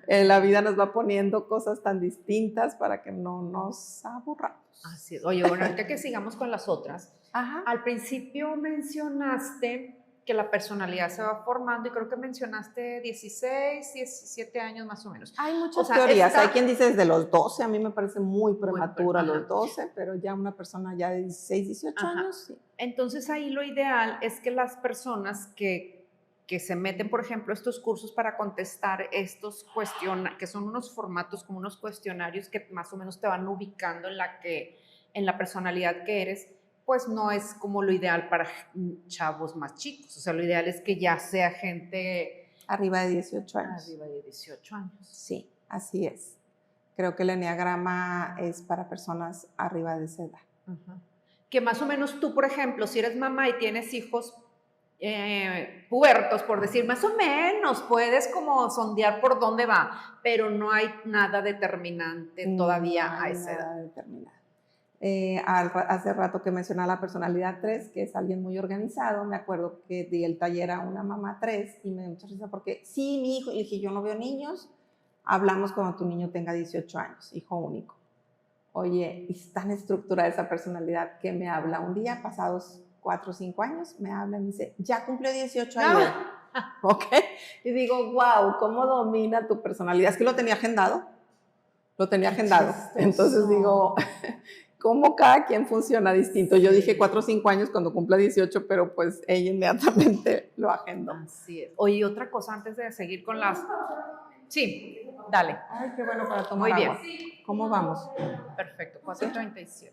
la vida nos va poniendo cosas tan distintas para que no nos aburramos. Así es. Oye, bueno, ahorita que sigamos con las otras. Al principio mencionaste que la personalidad se va formando y creo que mencionaste 16, 17 años más o menos. Hay muchas teorías. Hay quien dice desde los 12, a mí me parece muy prematura los 12, pero ya una persona ya de 16, 18 años, sí. Entonces ahí lo ideal es que las personas que se meten, por ejemplo, estos cursos para contestar estos cuestionarios, que son unos formatos como unos cuestionarios que más o menos te van ubicando en la personalidad que eres, pues no es como lo ideal para chavos más chicos. O sea, lo ideal es que ya sea gente arriba de 18 años. Arriba de 18 años. Sí, así es. Creo que el enneagrama es para personas arriba de esa edad. Que más o menos tú, por ejemplo, si eres mamá y tienes hijos pubertos, por decir, más o menos puedes como sondear por dónde va, pero no hay nada determinante todavía a esa edad. Hace rato que mencionaba la personalidad 3, que es alguien muy organizado. Me acuerdo que di el taller a una mamá 3 y me dio mucha risa porque, sí, mi hijo, y dije, yo no veo niños, hablamos cuando tu niño tenga 18 años, hijo único. Oye, es tan estructurada esa personalidad que me habla un día, pasados 4 o 5 años, me habla y me dice, ya cumplió 18 años. ¿Ok? Y digo, wow, ¿cómo domina tu personalidad? Es que lo tenía agendado. Entonces digo, ¿cómo cada quien funciona distinto? Yo dije 4 o 5 años cuando cumpla 18, pero pues ella inmediatamente lo agendó. Así es. Oye, otra cosa antes de seguir con las... Sí, dale. Ay, qué bueno para tomar agua. Muy bien. ¿Cómo vamos? Perfecto, 4:37.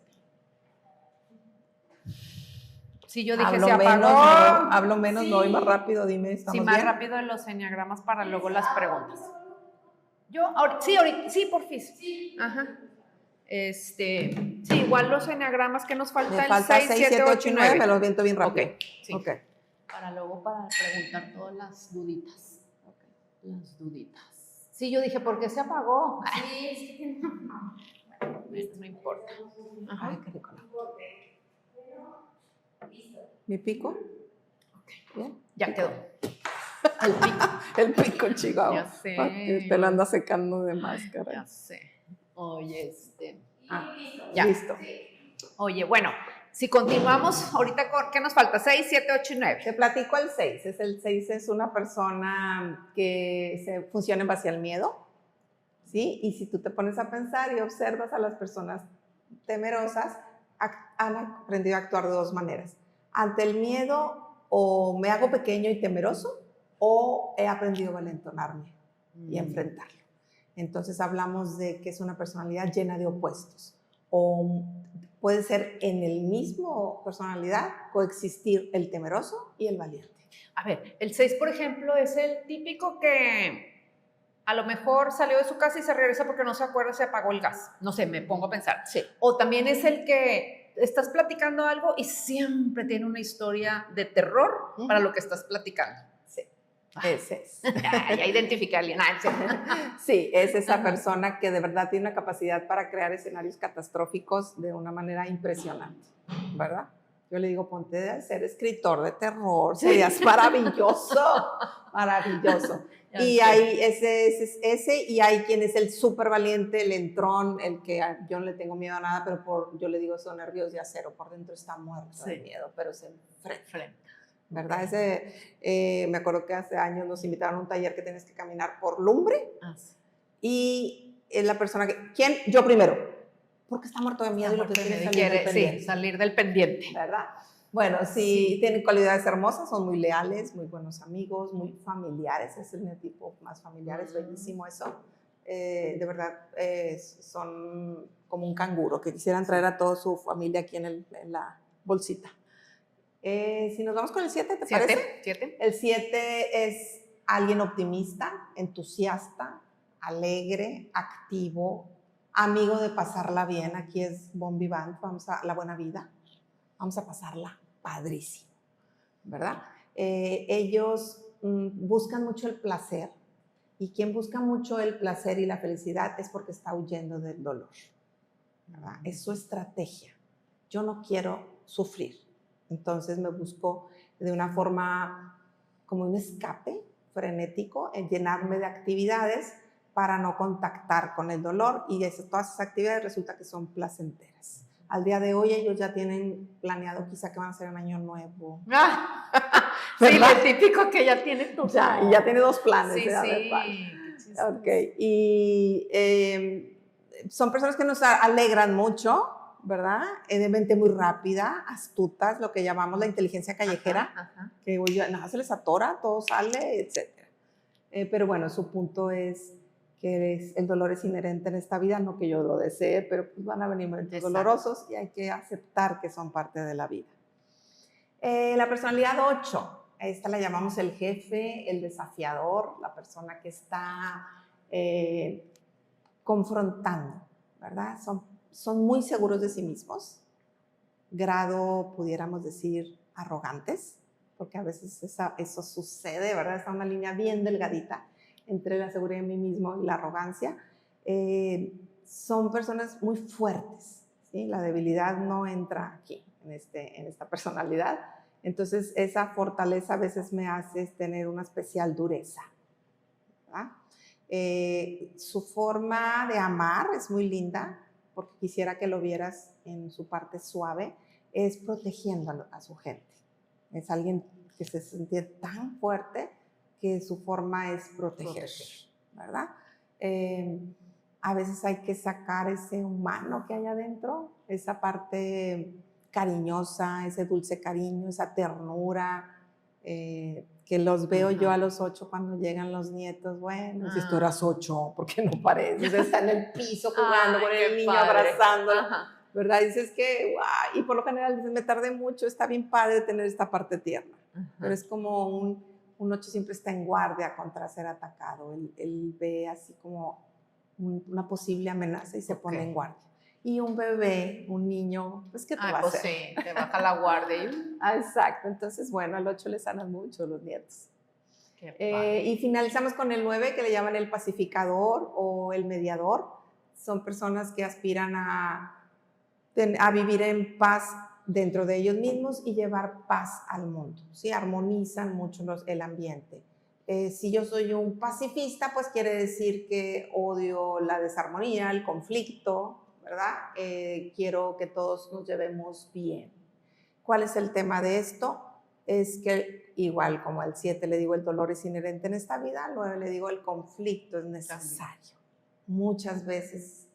Sí, yo dije, se apagó. Hablo menos, no voy más rápido, dime, ¿estamos bien? Sí, más rápido de los enneagramas para luego las preguntas. Sí, porfis. Sí. Ajá. Sí, igual los enneagramas que nos falta. Me falta 6, 7, 8 y 9, me los viento bien rápido. Ok, sí. Para luego preguntar todas las duditas. Las duditas. Sí, yo dije, ¿por qué se apagó? Sí, bueno, esto no importa. Ajá. Ay, qué rico. ¿Mi pico? Ok. ¿Bien? Ya quedó. El pico. El pico, Chihuahua. Ya sé. Te lo anda secando de máscara. Ya sé. Oye, ya. Listo. Oye, bueno, si continuamos ahorita, ¿qué nos falta? 6, 7, 8 y 9. Te platico el 6. El 6 es una persona que funciona en base al miedo. ¿sí? Y si tú te pones a pensar y observas a las personas temerosas, han aprendido a actuar de dos maneras. Ante el miedo, o me hago pequeño y temeroso, o he aprendido a valentonarme y enfrentarlo. Entonces hablamos de que es una personalidad llena de opuestos. O puede ser en el mismo personalidad coexistir el temeroso y el valiente. A ver, el 6, por ejemplo, es el típico que a lo mejor salió de su casa y se regresa porque no se acuerda, se apagó el gas. No sé, me pongo a pensar. Sí. O también es el que estás platicando algo y siempre tiene una historia de terror para lo que estás platicando. Sí, ese es. Ya identifiqué a alguien. Sí, es esa persona que de verdad tiene una capacidad para crear escenarios catastróficos de una manera impresionante, ¿verdad? Yo le digo, ponte a ser escritor de terror, serías maravilloso, maravilloso. Y hay ese, y hay quien es el súper valiente, el entrón, el que yo no le tengo miedo a nada, pero yo le digo, son nervios de acero, por dentro está muerto de miedo, pero se enfrenta. ¿Verdad? Me acuerdo que hace años nos invitaron a un taller que tienes que caminar por lumbre, y es la persona que, ¿quién? Yo primero. Porque está muerto de miedo y lo que quiere es salir del pendiente. Sí, salir del pendiente. ¿Verdad? Bueno, sí, tienen cualidades hermosas, son muy leales, muy buenos amigos, muy familiares, es el tipo más familiar, es bellísimo eso. De verdad, son como un canguro, que quisieran traer a toda su familia aquí en la bolsita. Si nos vamos con el 7, ¿te parece? 7. El 7 es alguien optimista, entusiasta, alegre, activo, amigo de pasarla bien. Aquí es bon vivant, vamos a la buena vida, vamos a pasarla padrísimo, ¿verdad? Ellos buscan mucho el placer, y quien busca mucho el placer y la felicidad es porque está huyendo del dolor, ¿verdad? Es su estrategia. Yo no quiero sufrir, entonces me busco de una forma como un escape frenético, en llenarme de actividades para no contactar con el dolor, y todas esas actividades resulta que son placenteras. Al día de hoy ellos ya tienen planeado quizá que van a hacer un año nuevo. Sí, lo típico que ya tiene tu y ya tiene 2 planes. Sí, sí. Ok, y son personas que nos alegran mucho, ¿verdad? De mente muy rápida, astutas, lo que llamamos la inteligencia callejera, que nada se les atora, todo sale, etc. Pero bueno, su punto es que el dolor es inherente en esta vida, no que yo lo desee, pero pues van a venir momentos dolorosos y hay que aceptar que son parte de la vida. La personalidad 8, esta la llamamos el jefe, el desafiador, la persona que está confrontando, ¿verdad? Son muy seguros de sí mismos, grado, pudiéramos decir, arrogantes, porque a veces eso sucede, ¿verdad? Está una línea bien delgadita entre la seguridad en mí mismo y la arrogancia. Son personas muy fuertes, ¿sí? La debilidad no entra aquí, en esta personalidad. Entonces, esa fortaleza a veces me hace tener una especial dureza, ¿verdad? Su forma de amar es muy linda, porque quisiera que lo vieras en su parte suave, es protegiendo a su gente. Es alguien que se siente tan fuerte que su forma es proteger, ¿verdad? A veces hay que sacar ese humano que hay adentro, esa parte cariñosa, ese dulce cariño, esa ternura, que los veo yo a los 8 cuando llegan los nietos. Bueno, si tú eras 8, ¿por qué no pareces? Está en el piso jugando con el niño, abrazándolo, ¿verdad? Dices que, guau, y por lo general dices, me tardé mucho, está bien padre tener esta parte tierna, pero es como un 8 siempre está en guardia contra ser atacado, él ve así como una posible amenaza y se pone en guardia. Y un bebé, un niño, pues ¿qué te va a hacer? Sí, te baja la guardia. Exacto, entonces bueno, al 8 le sanan mucho los nietos. Y finalizamos con el 9, que le llaman el pacificador o el mediador. Son personas que aspiran a vivir en paz dentro de ellos mismos y llevar paz al mundo, ¿sí? Armonizan mucho el ambiente. Si yo soy un pacifista, pues quiere decir que odio la desarmonía, el conflicto, ¿verdad? Quiero que todos nos llevemos bien. ¿Cuál es el tema de esto? Es que igual como al 7 le digo el dolor es inherente en esta vida, al 9 le digo el conflicto es necesario. muchas veces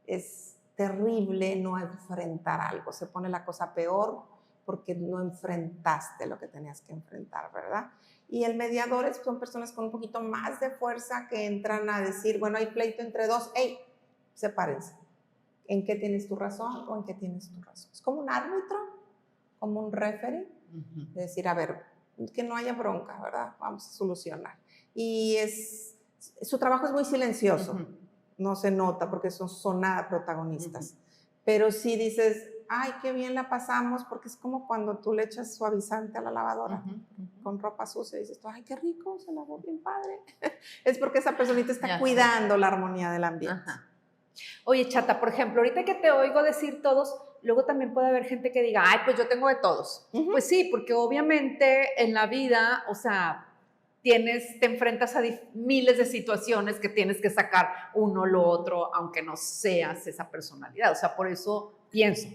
es terrible no enfrentar algo, se pone la cosa peor porque no enfrentaste lo que tenías que enfrentar, ¿verdad? Y el mediador son personas con un poquito más de fuerza que entran a decir, bueno, hay pleito entre dos, hey, sepárense. ¿En qué tienes tu razón o en qué tienes tu razón? Es como un árbitro, como un referee, de decir, a ver, que no haya bronca, ¿verdad? Vamos a solucionar. Y su trabajo es muy silencioso, no se nota porque son nada protagonistas. Pero sí dices, ay, qué bien la pasamos, porque es como cuando tú le echas suavizante a la lavadora con ropa sucia y dices, ay, qué rico, se lavó bien padre. Es porque esa personita está cuidando la armonía del ambiente. Oye, Chata, por ejemplo, ahorita que te oigo decir todos, luego también puede haber gente que diga, ay, pues yo tengo de todos. Pues sí, porque obviamente en la vida, o sea, te enfrentas a miles de situaciones que tienes que sacar uno lo otro, aunque no seas esa personalidad. O sea, por eso pienso,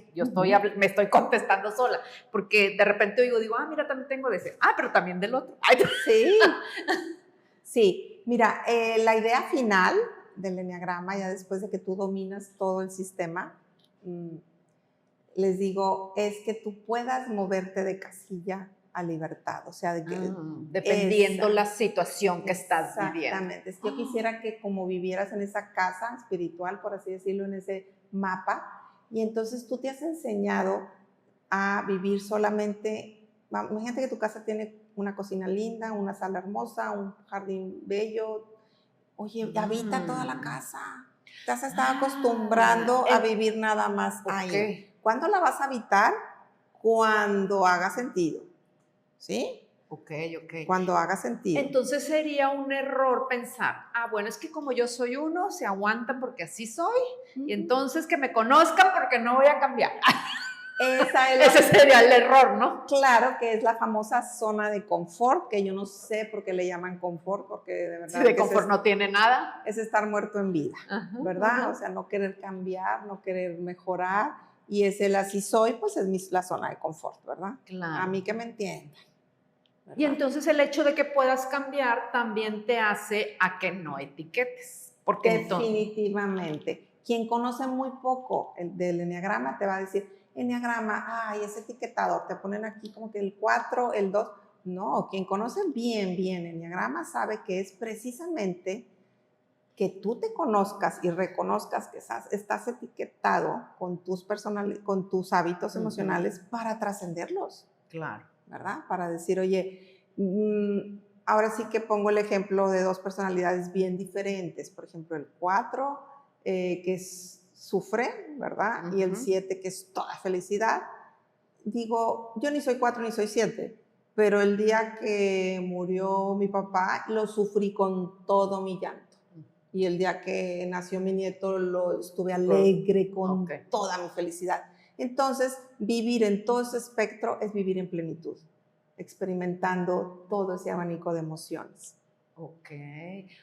me estoy contestando sola, porque de repente digo, mira, también tengo de ese, pero también del otro. Sí, sí. Mira, la idea final del enneagrama, ya después de que tú dominas todo el sistema, les digo, es que tú puedas moverte de casilla a libertad, o sea, de que dependiendo la situación que estás viviendo. Exactamente, es que yo quisiera que como vivieras en esa casa espiritual, por así decirlo, en ese mapa, y entonces tú te has enseñado a vivir solamente, imagínate que tu casa tiene una cocina linda, una sala hermosa, un jardín bello, oye, habita toda la casa, te has estado acostumbrando a vivir nada más ahí. ¿Cuándo la vas a habitar? Cuando haga sentido, ¿sí? Ok. Cuando haga sentido. Entonces sería un error pensar, bueno, es que como yo soy uno, se aguantan porque así soy, y entonces que me conozcan porque no voy a cambiar. Ese sería el error, ¿no? Claro, que es la famosa zona de confort, que yo no sé por qué le llaman confort, porque de verdad... Sí, de confort no tiene nada. Es estar muerto en vida, ¿verdad? O sea, no querer cambiar, no querer mejorar, y es el así soy, pues es la zona de confort, ¿verdad? Claro. A mí que me entiendan. ¿Verdad? Y entonces el hecho de que puedas cambiar también te hace a que no etiquetes. Porque definitivamente. Quien conoce muy poco del enneagrama te va a decir, enneagrama, es etiquetador, te ponen aquí como que el 4, el 2. No, quien conoce bien enneagrama sabe que es precisamente que tú te conozcas y reconozcas que estás etiquetado con con tus hábitos emocionales para trascenderlos. Claro. ¿Verdad? Para decir, oye, ahora sí que pongo el ejemplo de dos personalidades bien diferentes. Por ejemplo, el 4, que sufre, ¿verdad? Y el 7, que es toda felicidad. Digo, yo ni soy 4 ni soy 7, pero el día que murió mi papá, lo sufrí con todo mi llanto. Y el día que nació mi nieto, estuve alegre con toda mi felicidad. Entonces, vivir en todo ese espectro es vivir en plenitud, experimentando todo ese abanico de emociones. Ok.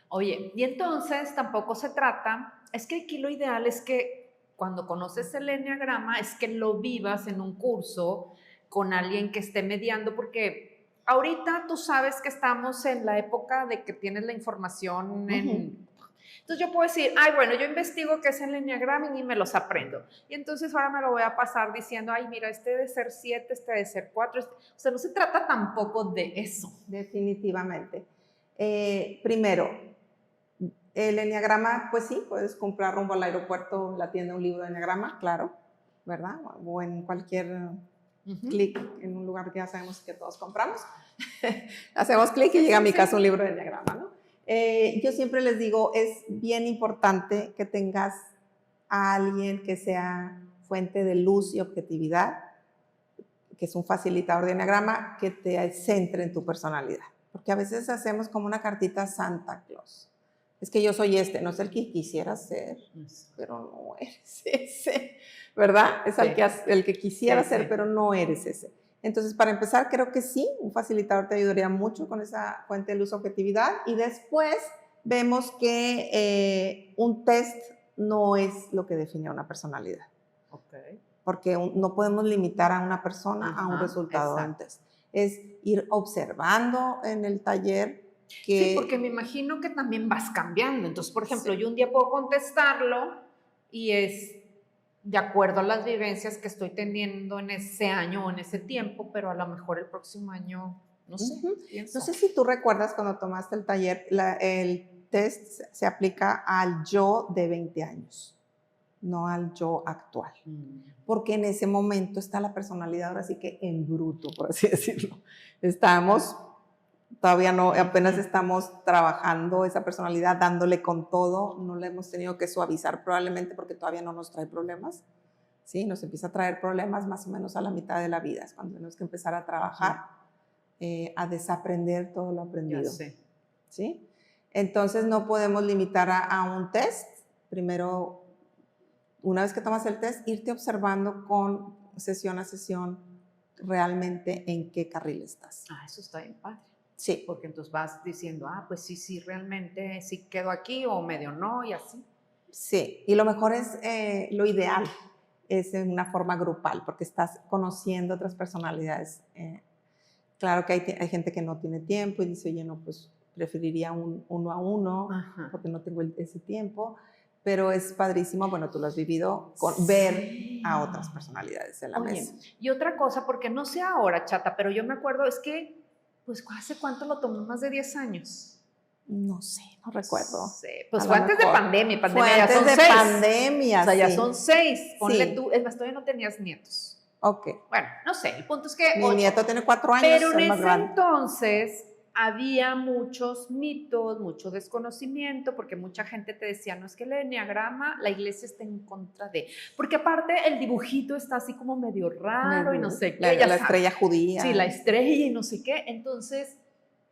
Oye, y entonces tampoco se trata, es que aquí lo ideal es que cuando conoces el enneagrama es que lo vivas en un curso con alguien que esté mediando, porque ahorita tú sabes que estamos en la época de que tienes la información en... Entonces yo puedo decir, bueno, yo investigo qué es el enneagrama y ni me los aprendo. Y entonces ahora me lo voy a pasar diciendo, mira, este debe ser 7, este debe ser 4. O sea, no se trata tampoco de eso. Definitivamente. Primero, el enneagrama, pues sí, puedes comprar rumbo al aeropuerto la tienda un libro de enneagrama, claro, ¿verdad? O en cualquier clic en un lugar que ya sabemos que todos compramos. Hacemos clic y llega a mi casa un libro de enneagrama, ¿no? Yo siempre les digo, es bien importante que tengas a alguien que sea fuente de luz y objetividad, que es un facilitador de enneagrama, que te centre en tu personalidad. Porque a veces hacemos como una cartita Santa Claus. Es que yo soy no es el que quisiera ser, pero no eres ese, ¿verdad? Es el que quisiera ser, pero no eres ese. Entonces, para empezar, creo que sí, un facilitador te ayudaría mucho con esa fuente de luz objetividad. Y después vemos que un test no es lo que define a una personalidad. Porque no podemos limitar a una persona a un resultado de un test. Es ir observando en el taller Sí, porque me imagino que también vas cambiando. Entonces, por ejemplo, yo un día puedo contestarlo y es de acuerdo a las vivencias que estoy teniendo en ese año o en ese tiempo, pero a lo mejor el próximo año, no sé, pienso. No sé si tú recuerdas cuando tomaste el taller, el test se aplica al yo de 20 años, no al yo actual. Porque en ese momento está la personalidad, ahora sí que en bruto, por así decirlo. Estamos, todavía no, apenas estamos trabajando esa personalidad, dándole con todo, no la hemos tenido que suavizar probablemente porque todavía no nos trae problemas. Sí, nos empieza a traer problemas más o menos a la mitad de la vida, es cuando tenemos que empezar a trabajar, a desaprender todo lo aprendido. Ya sé. ¿Sí? Entonces no podemos limitar a un test. Primero, una vez que tomas el test, irte observando con sesión a sesión realmente en qué carril estás. Eso está bien padre. Sí. Porque entonces vas diciendo, pues sí, realmente sí quedo aquí o medio no y así. Sí, y lo mejor es, lo ideal es en una forma grupal, porque estás conociendo otras personalidades. Claro que hay gente que no tiene tiempo y dice, oye, no, pues preferiría un uno a uno, porque no tengo ese tiempo, pero es padrísimo, bueno, tú lo has vivido, ver a otras personalidades en la mesa. Y otra cosa, porque no sé ahora, Chata, pero yo me acuerdo, es que, pues, ¿hace cuánto lo tomé? ¿Más de 10 años? No sé, no recuerdo. Sí, pues fue antes de pandemia, fue ya antes son de 6. pandemia, o sea, ya son 6, ponle Sí. tú, es más, todavía no tenías nietos. Ok. Bueno, no sé, el punto es que... Mi nieto tiene 4 años, pero en el más ese grande. entonces había muchos mitos, mucho desconocimiento, porque mucha gente te decía, no es que el enneagrama, la iglesia está en contra de... Porque aparte el dibujito está así como medio raro y no sé qué. La estrella judía. Sí, la estrella y no sé qué. Entonces,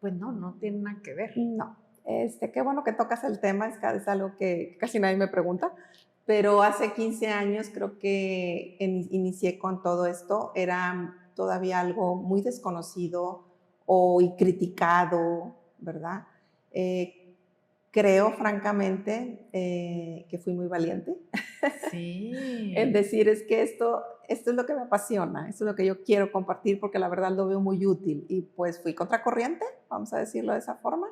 pues no tiene nada que ver. No. Qué bueno que tocas el tema, es algo que casi nadie me pregunta, pero hace 15 años creo que inicié con todo esto, era todavía algo muy desconocido y criticado, ¿verdad? Creo francamente que fui muy valiente. Sí. En decir, es que esto es lo que me apasiona, esto es lo que yo quiero compartir porque la verdad lo veo muy útil y pues fui contracorriente, vamos a decirlo de esa forma.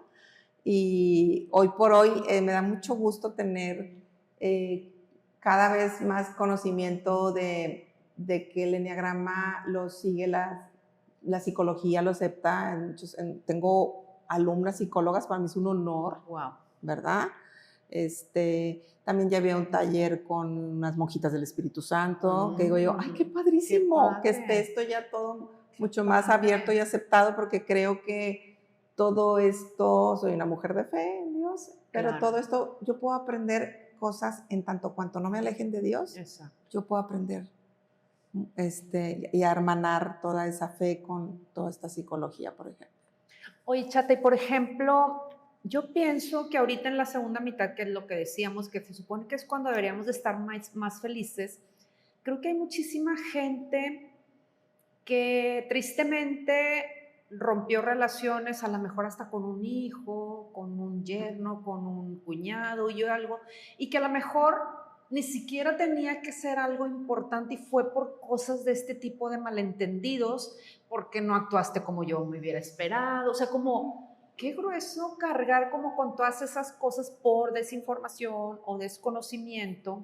Y hoy por hoy me da mucho gusto tener cada vez más conocimiento de que el enneagrama lo sigue la psicología, lo acepta. Tengo alumnas psicólogas, para mí es un honor, ¿verdad? También ya había un taller con unas monjitas del Espíritu Santo, que digo yo, ¡ay, qué padrísimo! Que esté esto ya todo mucho más abierto y aceptado, porque creo que todo esto, soy una mujer de fe en Dios, pero todo esto, yo puedo aprender cosas en tanto cuanto no me alejen de Dios. Exacto. Yo puedo aprender y hermanar toda esa fe con toda esta psicología, por ejemplo. Oye, Chata, y por ejemplo, yo pienso que ahorita en la segunda mitad, que es lo que decíamos, que se supone que es cuando deberíamos de estar más felices, creo que hay muchísima gente que tristemente rompió relaciones, a lo mejor hasta con un hijo, con un yerno, con un cuñado y algo, y que a lo mejor ni siquiera tenía que ser algo importante y fue por cosas de este tipo de malentendidos, porque no actuaste como yo me hubiera esperado, o sea, como qué grueso cargar como con todas esas cosas por desinformación o desconocimiento,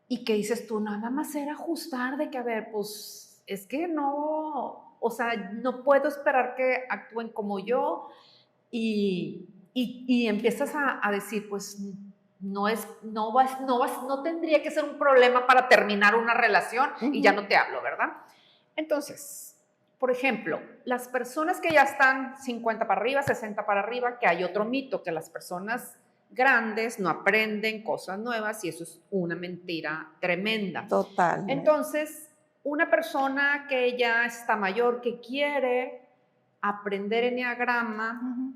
y que dices tú, nada más era ajustar de que, a ver, pues es que no, o sea, no puedo esperar que actúen como yo y empiezas a decir, pues no tendría que ser un problema para terminar una relación y ya no te hablo, ¿verdad? Entonces, por ejemplo, las personas que ya están 50 para arriba, 60 para arriba, que hay otro mito, que las personas grandes no aprenden cosas nuevas y eso es una mentira tremenda. Total. Entonces, una persona que ya está mayor, que quiere aprender enneagrama,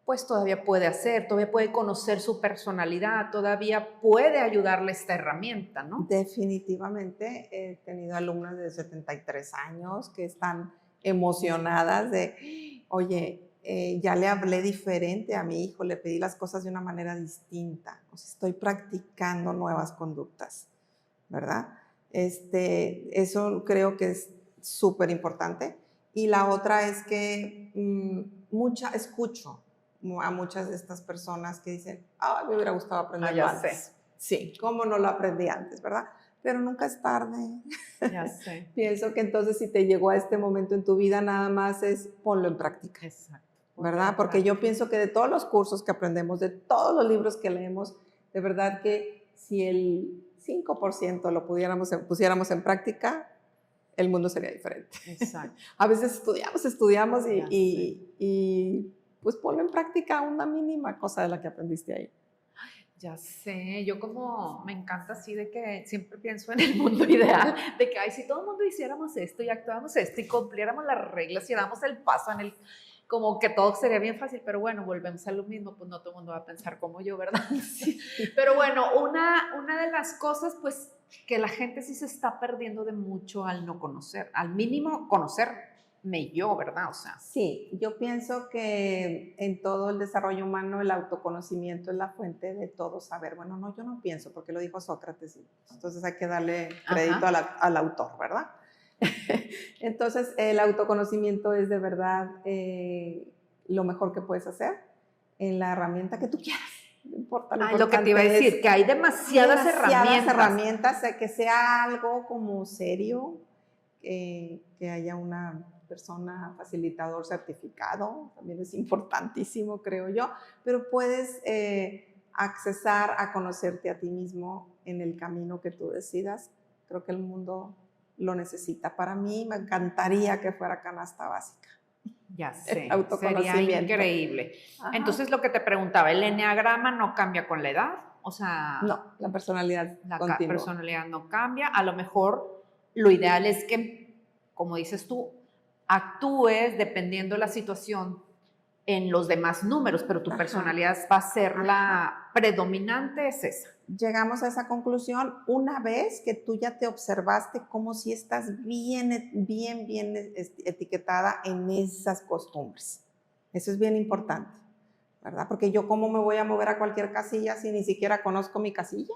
pues todavía puede hacer, todavía puede conocer su personalidad, todavía puede ayudarle esta herramienta, ¿no? Definitivamente he tenido alumnas de 73 años que están emocionadas de, oye, ya le hablé diferente a mi hijo, le pedí las cosas de una manera distinta, o sea, estoy practicando nuevas conductas, ¿verdad? Eso creo que es súper importante. Y la otra es que escucho a muchas de estas personas que dicen, ah, me hubiera gustado aprenderlo ya antes. sé. Sí, ¿cómo no lo aprendí antes, verdad? Pero nunca es tarde. Ya sé. Pienso que entonces si te llegó a este momento en tu vida, nada más es ponlo en práctica. Exacto. ¿Verdad? Porque yo pienso que de todos los cursos que aprendemos, de todos los libros que leemos, de verdad que si el 5% lo pusiéramos en práctica, el mundo sería diferente. Exacto. A veces estudiamos y pues ponlo en práctica una mínima cosa de la que aprendiste ahí. Ya sé, yo como me encanta así de que siempre pienso en el mundo ideal, de que, ay, si todo el mundo hiciéramos esto y actuáramos esto y cumpliéramos las reglas y damos el paso en el, como que todo sería bien fácil, pero bueno, volvemos a lo mismo, pues no todo el mundo va a pensar como yo, ¿verdad? Sí. Pero bueno, una de las cosas, pues, que la gente sí se está perdiendo de mucho al no conocer, al mínimo conocerme yo, ¿verdad? O sea. Sí, yo pienso que en todo el desarrollo humano el autoconocimiento es la fuente de todo saber. Bueno, no, yo no pienso, porque lo dijo Sócrates, entonces hay que darle crédito al autor, ¿verdad? Entonces, el autoconocimiento es de verdad lo mejor que puedes hacer en la herramienta que tú quieras. No importa, Lo que te iba a decir, que hay demasiadas herramientas, que sea algo como serio, que haya una persona facilitador certificado, también es importantísimo, creo yo, pero puedes accesar a conocerte a ti mismo en el camino que tú decidas. Creo que el mundo lo necesita. Para mí me encantaría que fuera canasta básica. Ya sé, autoconocimiento. Sería increíble. Ajá. Entonces, lo que te preguntaba, ¿el enneagrama no cambia con la edad? O sea... No, la personalidad continúa. La personalidad no cambia. A lo mejor lo ideal es que, como dices tú, actúes dependiendo de la situación en los demás números, pero tu personalidad va a ser la predominante, es esa. Llegamos a esa conclusión una vez que tú ya te observaste como si estás bien etiquetada en esas costumbres. Eso es bien importante, ¿verdad? Porque yo cómo me voy a mover a cualquier casilla si ni siquiera conozco mi casilla.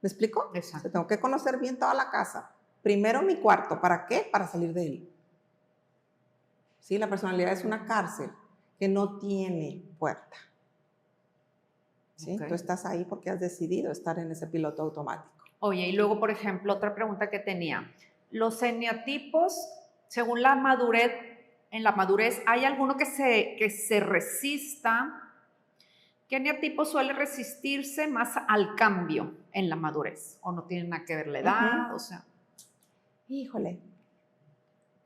¿Me explico? Exacto. O sea, tengo que conocer bien toda la casa. Primero mi cuarto, ¿para qué? Para salir de él. Sí, la personalidad es una cárcel que no tiene puerta. ¿Sí? Okay. Tú estás ahí porque has decidido estar en ese piloto automático. Oye, y luego, por ejemplo, otra pregunta que tenía. Los eneatipos, según la madurez, en la madurez, ¿hay alguno que se resista? ¿Qué eneatipo suele resistirse más al cambio en la madurez? ¿O no tiene nada que ver la edad? O sea. Híjole,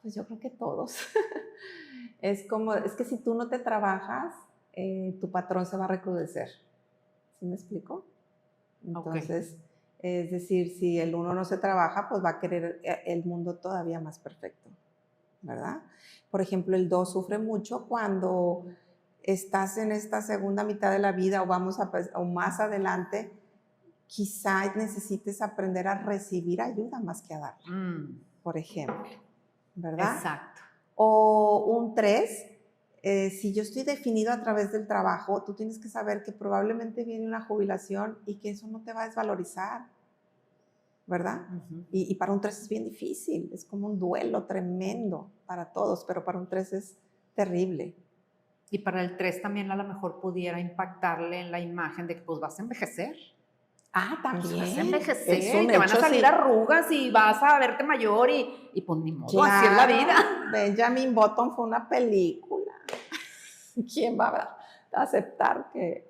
pues yo creo que todos. Es que si tú no te trabajas, tu patrón se va a recrudecer. ¿Sí me explico? Entonces, es decir, si el uno no se trabaja, pues va a querer el mundo todavía más perfecto, ¿verdad? Por ejemplo, el 2 sufre mucho cuando estás en esta segunda mitad de la vida o más adelante, quizá necesites aprender a recibir ayuda más que a darla, por ejemplo, ¿verdad? Exacto. O un 3, si yo estoy definido a través del trabajo, tú tienes que saber que probablemente viene una jubilación y que eso no te va a desvalorizar, ¿verdad? Y para un 3 es bien difícil, es como un duelo tremendo para todos, pero para un 3 es terrible. Y para el 3 también a lo mejor pudiera impactarle en la imagen de que pues vas a envejecer. Ah, también. Pues vas a envejecer, te van a salir arrugas y vas a verte mayor y pues ni modo, claro, así es la vida. Benjamin Button fue una película. ¿Quién va a aceptar que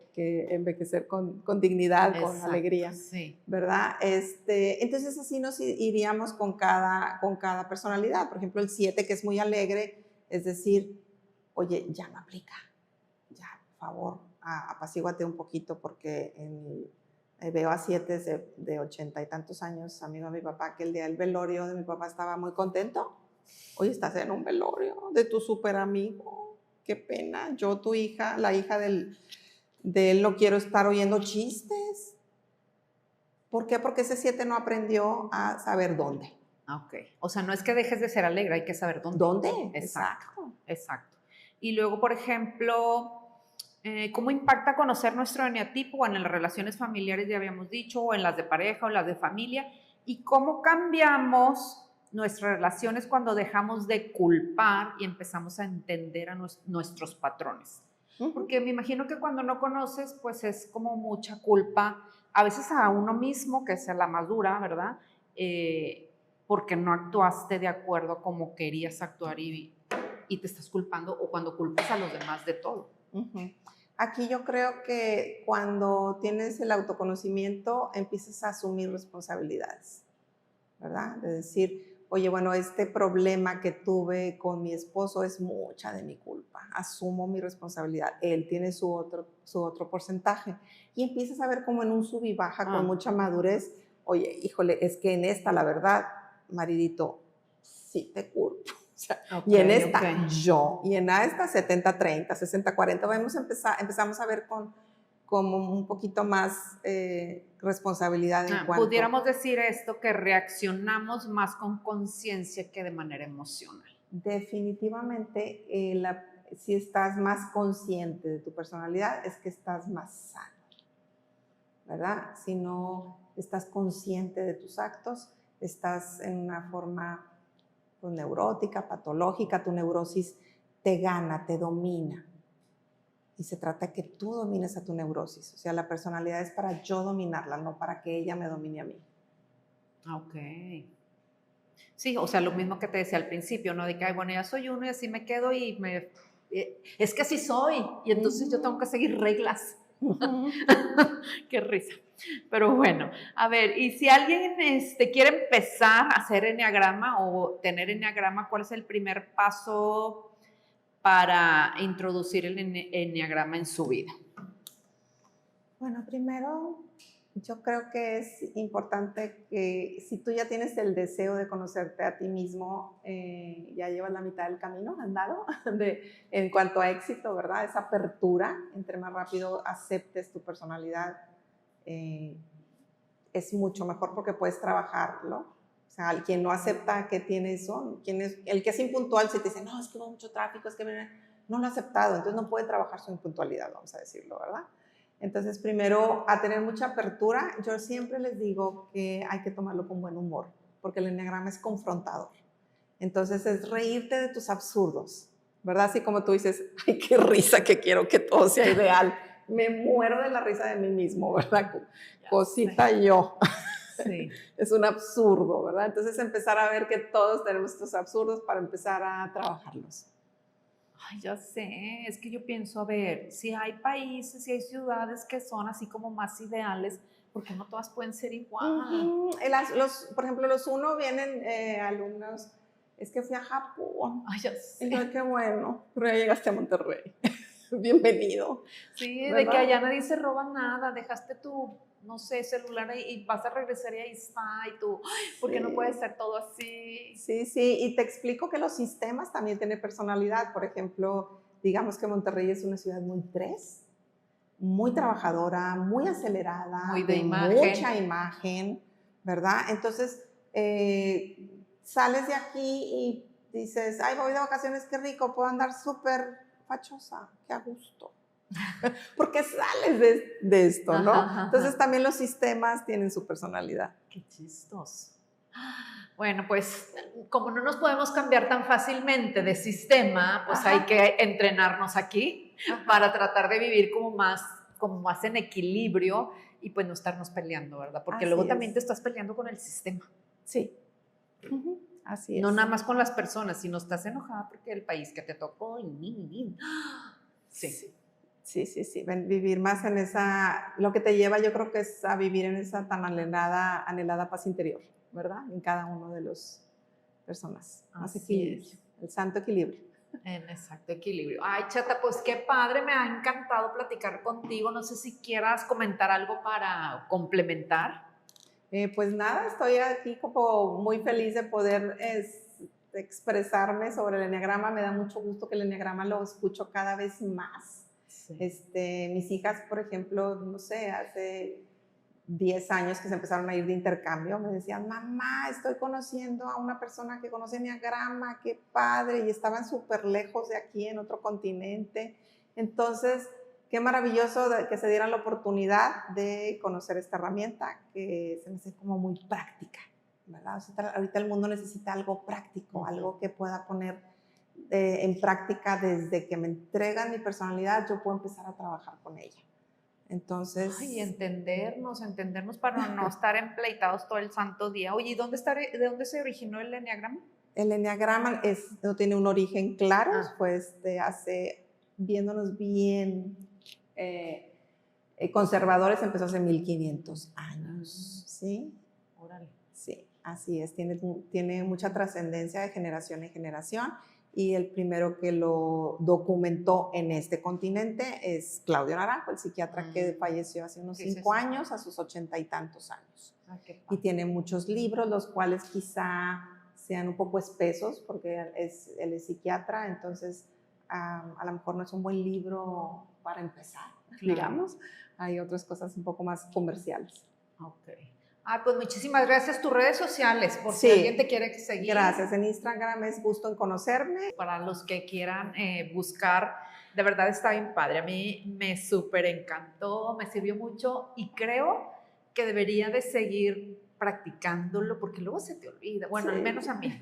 envejecer con dignidad, exacto, con alegría? Sí. ¿Verdad? Entonces así nos iríamos con cada personalidad. Por ejemplo, el 7, que es muy alegre, es decir, oye, ya no aplica. Ya, por favor, apacíguate un poquito porque veo a 7 de 80 y tantos años, amigo de mi papá, que el día del velorio de mi papá estaba muy contento. Oye, estás en un velorio de tu súper amigo. Qué pena. Yo, tu hija, la hija de él, no quiero estar oyendo chistes. ¿Por qué? Porque ese 7 no aprendió a saber dónde. Ok. O sea, no es que dejes de ser alegre, hay que saber dónde. ¿Dónde? Exacto. Exacto. Y luego, por ejemplo, ¿cómo impacta conocer nuestro eneatipo en las relaciones familiares, ya habíamos dicho, o en las de pareja o las de familia? ¿Y cómo cambiamos nuestras relaciones cuando dejamos de culpar y empezamos a entender a nuestros patrones? Porque me imagino que cuando no conoces, pues es como mucha culpa, a veces a uno mismo, que es la más dura, ¿verdad? Porque no actuaste de acuerdo como querías actuar y te estás culpando, o cuando culpas a los demás de todo. Aquí yo creo que cuando tienes el autoconocimiento empiezas a asumir responsabilidades, ¿verdad? De decir, oye, bueno, este problema que tuve con mi esposo es mucha de mi culpa, asumo mi responsabilidad, él tiene su otro porcentaje, y empiezas a ver como en un sub y baja con mucha madurez, oye, híjole, es que en esta, la verdad, maridito, sí te culpo. O sea, y en esta yo, y en esta 70-30, 60-40, empezamos a ver como un poquito más responsabilidad en cuanto... Pudiéramos decir esto, que reaccionamos más con conciencia que de manera emocional. Definitivamente, si estás más consciente de tu personalidad, es que estás más sano, ¿verdad? Si no estás consciente de tus actos, estás en una forma pues, neurótica, patológica, tu neurosis te gana, te domina. Y se trata de que tú domines a tu neurosis. O sea, la personalidad es para yo dominarla, no para que ella me domine a mí. Ok. Sí, o sea, lo mismo que te decía al principio, ¿no? De que, ay, bueno, ya soy uno y así me quedo es que así soy, y entonces yo tengo que seguir reglas. Qué risa. Pero bueno, a ver, y si alguien quiere empezar a hacer enneagrama o tener enneagrama, ¿cuál es el primer paso para introducir el enneagrama en su vida? Bueno, primero, yo creo que es importante que si tú ya tienes el deseo de conocerte a ti mismo, ya llevas la mitad del camino andado en cuanto a éxito, ¿verdad? Esa apertura, entre más rápido aceptes tu personalidad, es mucho mejor porque puedes trabajarlo. O sea, quien no acepta que tiene eso, el que es impuntual, si te dice, no, es que hubo mucho tráfico, es que no lo ha aceptado, entonces no puede trabajar su impuntualidad, vamos a decirlo, ¿verdad? Entonces, primero, a tener mucha apertura. Yo siempre les digo que hay que tomarlo con buen humor, porque el enneagrama es confrontador. Entonces, es reírte de tus absurdos, ¿verdad? Así como tú dices, ay, qué risa, que quiero que todo sea ideal. Me muero de la risa de mí mismo, ¿verdad? Cosita yo. Sí. Es un absurdo, ¿verdad? Entonces, empezar a ver que todos tenemos estos absurdos para empezar a trabajarlos. Ay, ya sé, es que yo pienso, a ver, si hay países, si hay ciudades que son así como más ideales, ¿por qué no todas pueden ser igual? Por ejemplo, los UNO vienen alumnos, es que fui a Japón. Ay, ya sé. Y yo, qué bueno, pero ya llegaste a Monterrey. Bienvenido. Sí, ¿verdad? De que allá nadie se roba nada, dejaste tu, no sé, celular ahí y vas a regresar y ahí está, y tú, ¿por qué no puede ser todo así? Sí, sí, y te explico que los sistemas también tienen personalidad. Por ejemplo, digamos que Monterrey es una ciudad muy 3, muy trabajadora, muy acelerada, muy de mucha imagen, ¿verdad? Entonces, sales de aquí y dices, ay, voy de vacaciones, qué rico, puedo andar súper fachosa, qué a gusto. Porque sales de esto, ¿no? Ajá. Entonces también los sistemas tienen su personalidad. Qué chistoso. Bueno, pues como no nos podemos cambiar tan fácilmente de sistema, pues hay que entrenarnos aquí para tratar de vivir como más en equilibrio y pues no estarnos peleando, ¿verdad? Porque luego también te estás peleando con el sistema. Sí. Así es. No nada más con las personas, sino estás enojada porque el país que te tocó. Sí. Sí. Vivir más en lo que te lleva, yo creo que es a vivir en esa tan anhelada paz interior, ¿verdad? En cada uno de las personas. Más equilibrio. El santo equilibrio. En exacto equilibrio. Ay, Chata, pues qué padre, me ha encantado platicar contigo. No sé si quieras comentar algo para complementar. Pues nada, estoy aquí como muy feliz de poder expresarme sobre el enneagrama. Me da mucho gusto que el enneagrama lo escucho cada vez más. Sí. Mis hijas, por ejemplo, no sé, hace 10 años que se empezaron a ir de intercambio, me decían, mamá, estoy conociendo a una persona que conoce enneagrama, qué padre, y estaban súper lejos de aquí, en otro continente. Entonces, qué maravilloso que se dieran la oportunidad de conocer esta herramienta que se me hace como muy práctica, ¿verdad? O sea, ahorita el mundo necesita algo práctico, algo que pueda poner en práctica desde que me entregan mi personalidad, yo puedo empezar a trabajar con ella. Entonces... Ay, entendernos para no estar empleitados todo el santo día. Oye, ¿y de dónde se originó el enneagrama? El enneagrama no tiene un origen claro, pues viéndonos bien conservadores, empezó hace 1500 años, ¿sí? Órale. Sí, así es, tiene mucha trascendencia de generación en generación, y el primero que lo documentó en este continente es Claudio Naranjo, el psiquiatra que falleció hace unos 5 años, a sus 80 y tantos años. Y tiene muchos libros, los cuales quizá sean un poco espesos, porque él es psiquiatra, entonces a lo mejor no es un buen libro para empezar, digamos. Hay otras cosas un poco más comerciales. Ok. Pues muchísimas gracias. Tus redes sociales, por si alguien te quiere seguir. Gracias. En Instagram es Gusto en Conocerme. Para los que quieran buscar, de verdad está bien padre. A mí me súper encantó, me sirvió mucho y creo que debería de seguir practicándolo porque luego se te olvida. Bueno, al menos a mí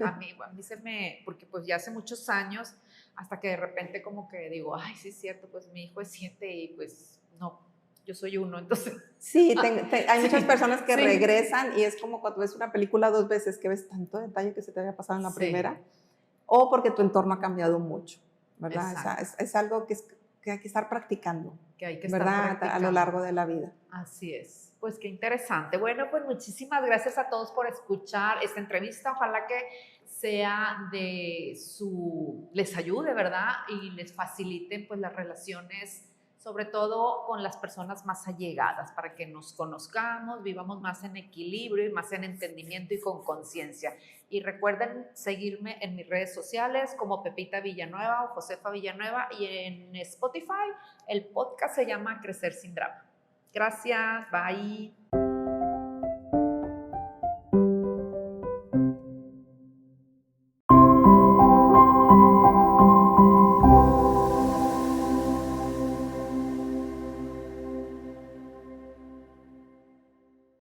porque pues ya hace muchos años, hasta que de repente como que digo, ay, sí es cierto, pues mi hijo es 7 y pues no, yo soy 1, entonces... Sí, hay muchas personas que regresan y es como cuando ves una película 2 veces, que ves tanto detalle que se te había pasado en la primera, o porque tu entorno ha cambiado mucho, ¿verdad? Es algo que hay que estar practicando, que hay que ¿verdad? Estar practicando. A lo largo de la vida. Así es. Pues qué interesante. Bueno, pues muchísimas gracias a todos por escuchar esta entrevista. Ojalá que sea les ayude, ¿verdad? Y les faciliten pues las relaciones, sobre todo con las personas más allegadas, para que nos conozcamos, vivamos más en equilibrio y más en entendimiento y con conciencia. Y recuerden seguirme en mis redes sociales como Pepita Villanueva o Josefa Villanueva, y en Spotify el podcast se llama Crecer sin Drama. Gracias, bye.